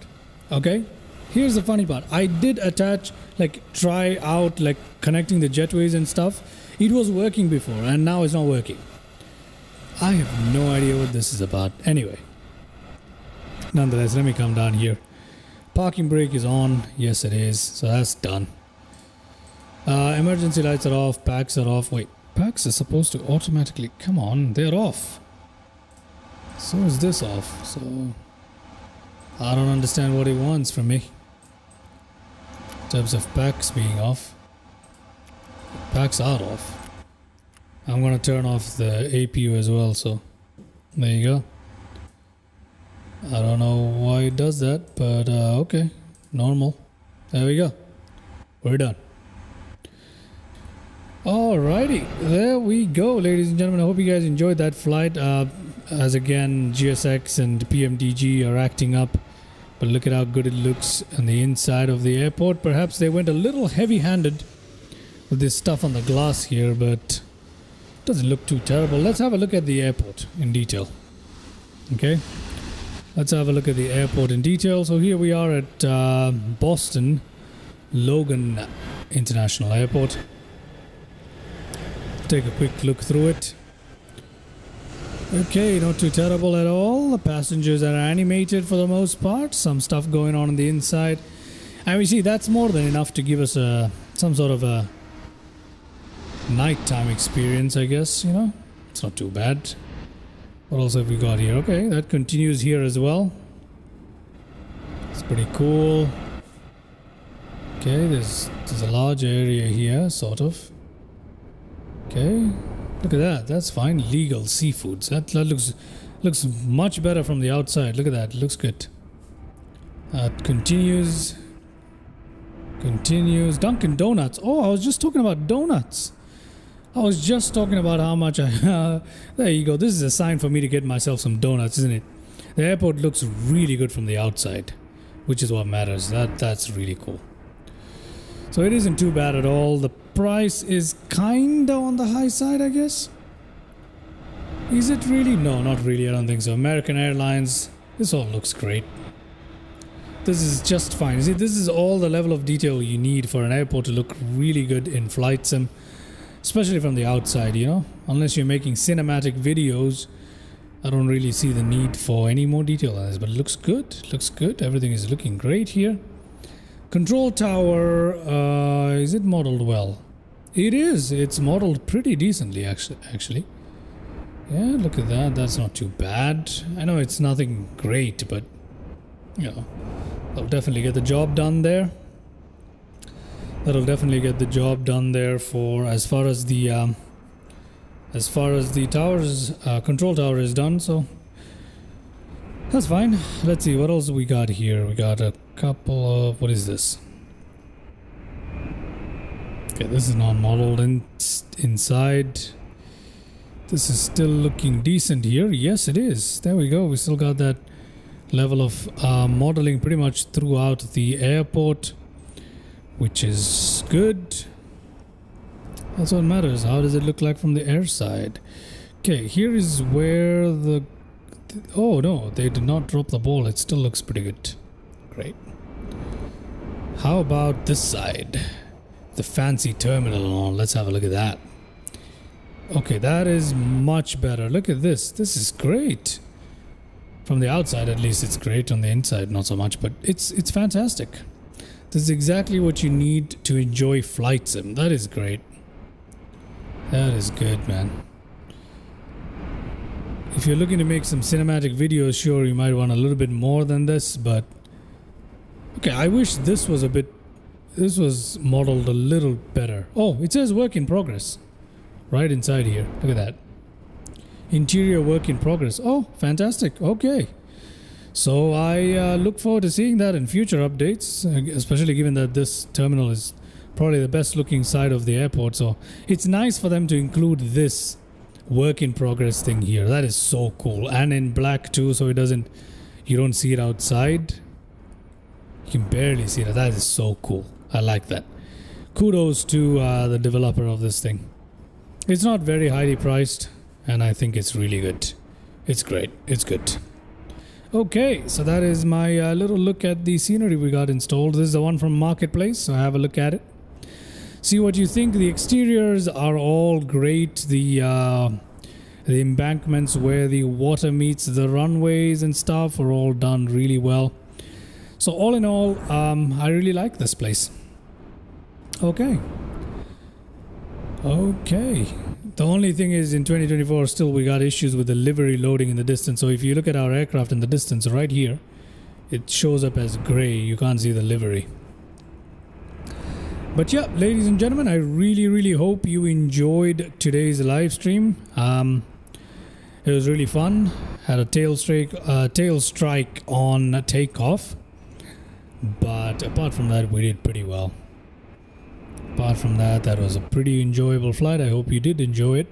okay? Here's the funny part. I did attach, try out, connecting the jetways and stuff. It was working before, and now it's not working. I have no idea what this is about. Anyway, nonetheless, let me come down here. Parking brake is on. Yes, it is. So that's done. Emergency lights are off. Packs are off. Wait, packs are supposed to automatically... Come on, they're off. So is this off, so I don't understand what he wants from me in terms of packs being off. Packs are off. I'm gonna turn off the APU as well, so there you go. I don't know why it does that, but okay, normal. There we go. We're done. Alrighty, there we go, ladies and gentlemen. I hope you guys enjoyed that flight. As again, GSX and PMDG are acting up, but look at how good it looks on the inside of the airport. Perhaps they went a little heavy-handed with this stuff on the glass here, but it doesn't look too terrible. Let's have a look at the airport in detail. Okay, let's have a look at the airport in detail. So here we are at Boston Logan International Airport. Take a quick look through it. Okay, not too terrible at all. The passengers are animated for the most part. Some stuff going on the inside. And we see that's more than enough to give us some sort of a nighttime experience, I guess, you know. It's not too bad. What else have we got here? Okay, that continues here as well. It's pretty cool. Okay, there's a large area here, sort of. Okay. Look at that. That's fine. Legal seafoods. That looks much better from the outside. Look at that. It looks good. Continues. Dunkin' Donuts. Oh, I was just talking about donuts. I was just talking about how much I... there you go. This is a sign for me to get myself some donuts, isn't it? The airport looks really good from the outside, which is what matters. That's really cool. So it isn't too bad at all. The price is kinda on the high side, I guess. Is it really? No, not really. I don't think so. American Airlines. This all looks great. This is just fine. See, this is all the level of detail you need for an airport to look really good in flight sim, especially from the outside, you know. Unless you're making cinematic videos, I don't really see the need for any more detail on this, but it looks good. Looks good. Everything is looking great here. Control tower, is it modeled well? It is. It's modeled pretty decently, actually. Yeah, look at that. That's not too bad. I know it's nothing great, but you know, that'll definitely get the job done there. That'll definitely get the job done there for as far as the towers, control tower is done. So that's fine. Let's see what else we got here. We got a couple of, what is this? Okay, this is not modeled inside. This is still looking decent here. Yes, it is. There we go. We still got that level of modeling pretty much throughout the airport, which is good. That's what matters. How does it look like from the air side? Okay, here is where the... Oh no, they did not drop the ball. It still looks pretty good. Great. How about this side? The fancy terminal and all. Let's have a look at that. Okay, that is much better. Look at this. This is great. From the outside, at least, it's great. On the inside, not so much, but it's fantastic. This is exactly what you need to enjoy flight sim. That is great. That is good, man. If you're looking to make some cinematic videos, sure, you might want a little bit more than this, but okay, I wish this was modeled a little better. Oh, it says work in progress right inside here. Look at that. Interior work in progress. Oh, fantastic. Okay. So I look forward to seeing that in future updates, especially given that this terminal is probably the best looking side of the airport. So it's nice for them to include this work in progress thing here. That is so cool. And in black too, so you don't see it outside. You can barely see it. That is so cool. I like that. Kudos to the developer of this thing. It's not very highly priced, and I think it's really good. It's great. It's good. Okay, so that is my little look at the scenery we got installed. This is the one from Marketplace, so have a look at it. See what you think. The exteriors are all great. The embankments where the water meets the runways and stuff are all done really well. So all in all, I really like this place. Okay. The only thing is in 2024 still we got issues with the livery loading in the distance. So if you look at our aircraft in the distance right here, it shows up as gray. You can't see the livery. But yeah, ladies and gentlemen, I really hope you enjoyed today's live stream. It was really fun. Had a tail strike on takeoff. But apart from that, we did pretty well. Apart from that, that was a pretty enjoyable flight. I hope you did enjoy it.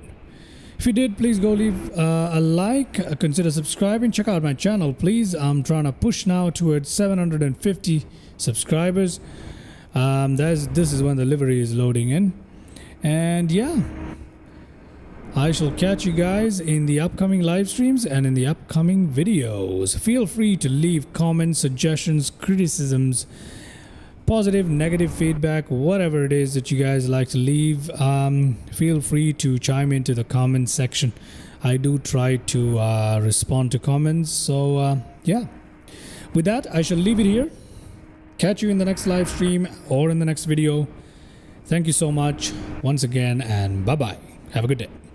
If you did, please go leave a like. Consider subscribing. Check out my channel, please. I'm trying to push now towards 750 subscribers. This is when the livery is loading in. And yeah, I shall catch you guys in the upcoming live streams and in the upcoming videos. Feel free to leave comments, suggestions, criticisms, positive, negative feedback, whatever it is that you guys like to leave. Feel free to chime into the comments section. I do try to respond to comments. So yeah, with that, I shall leave it here. Catch you in the next live stream or in the next video. Thank you so much once again, and bye-bye. Have a good day.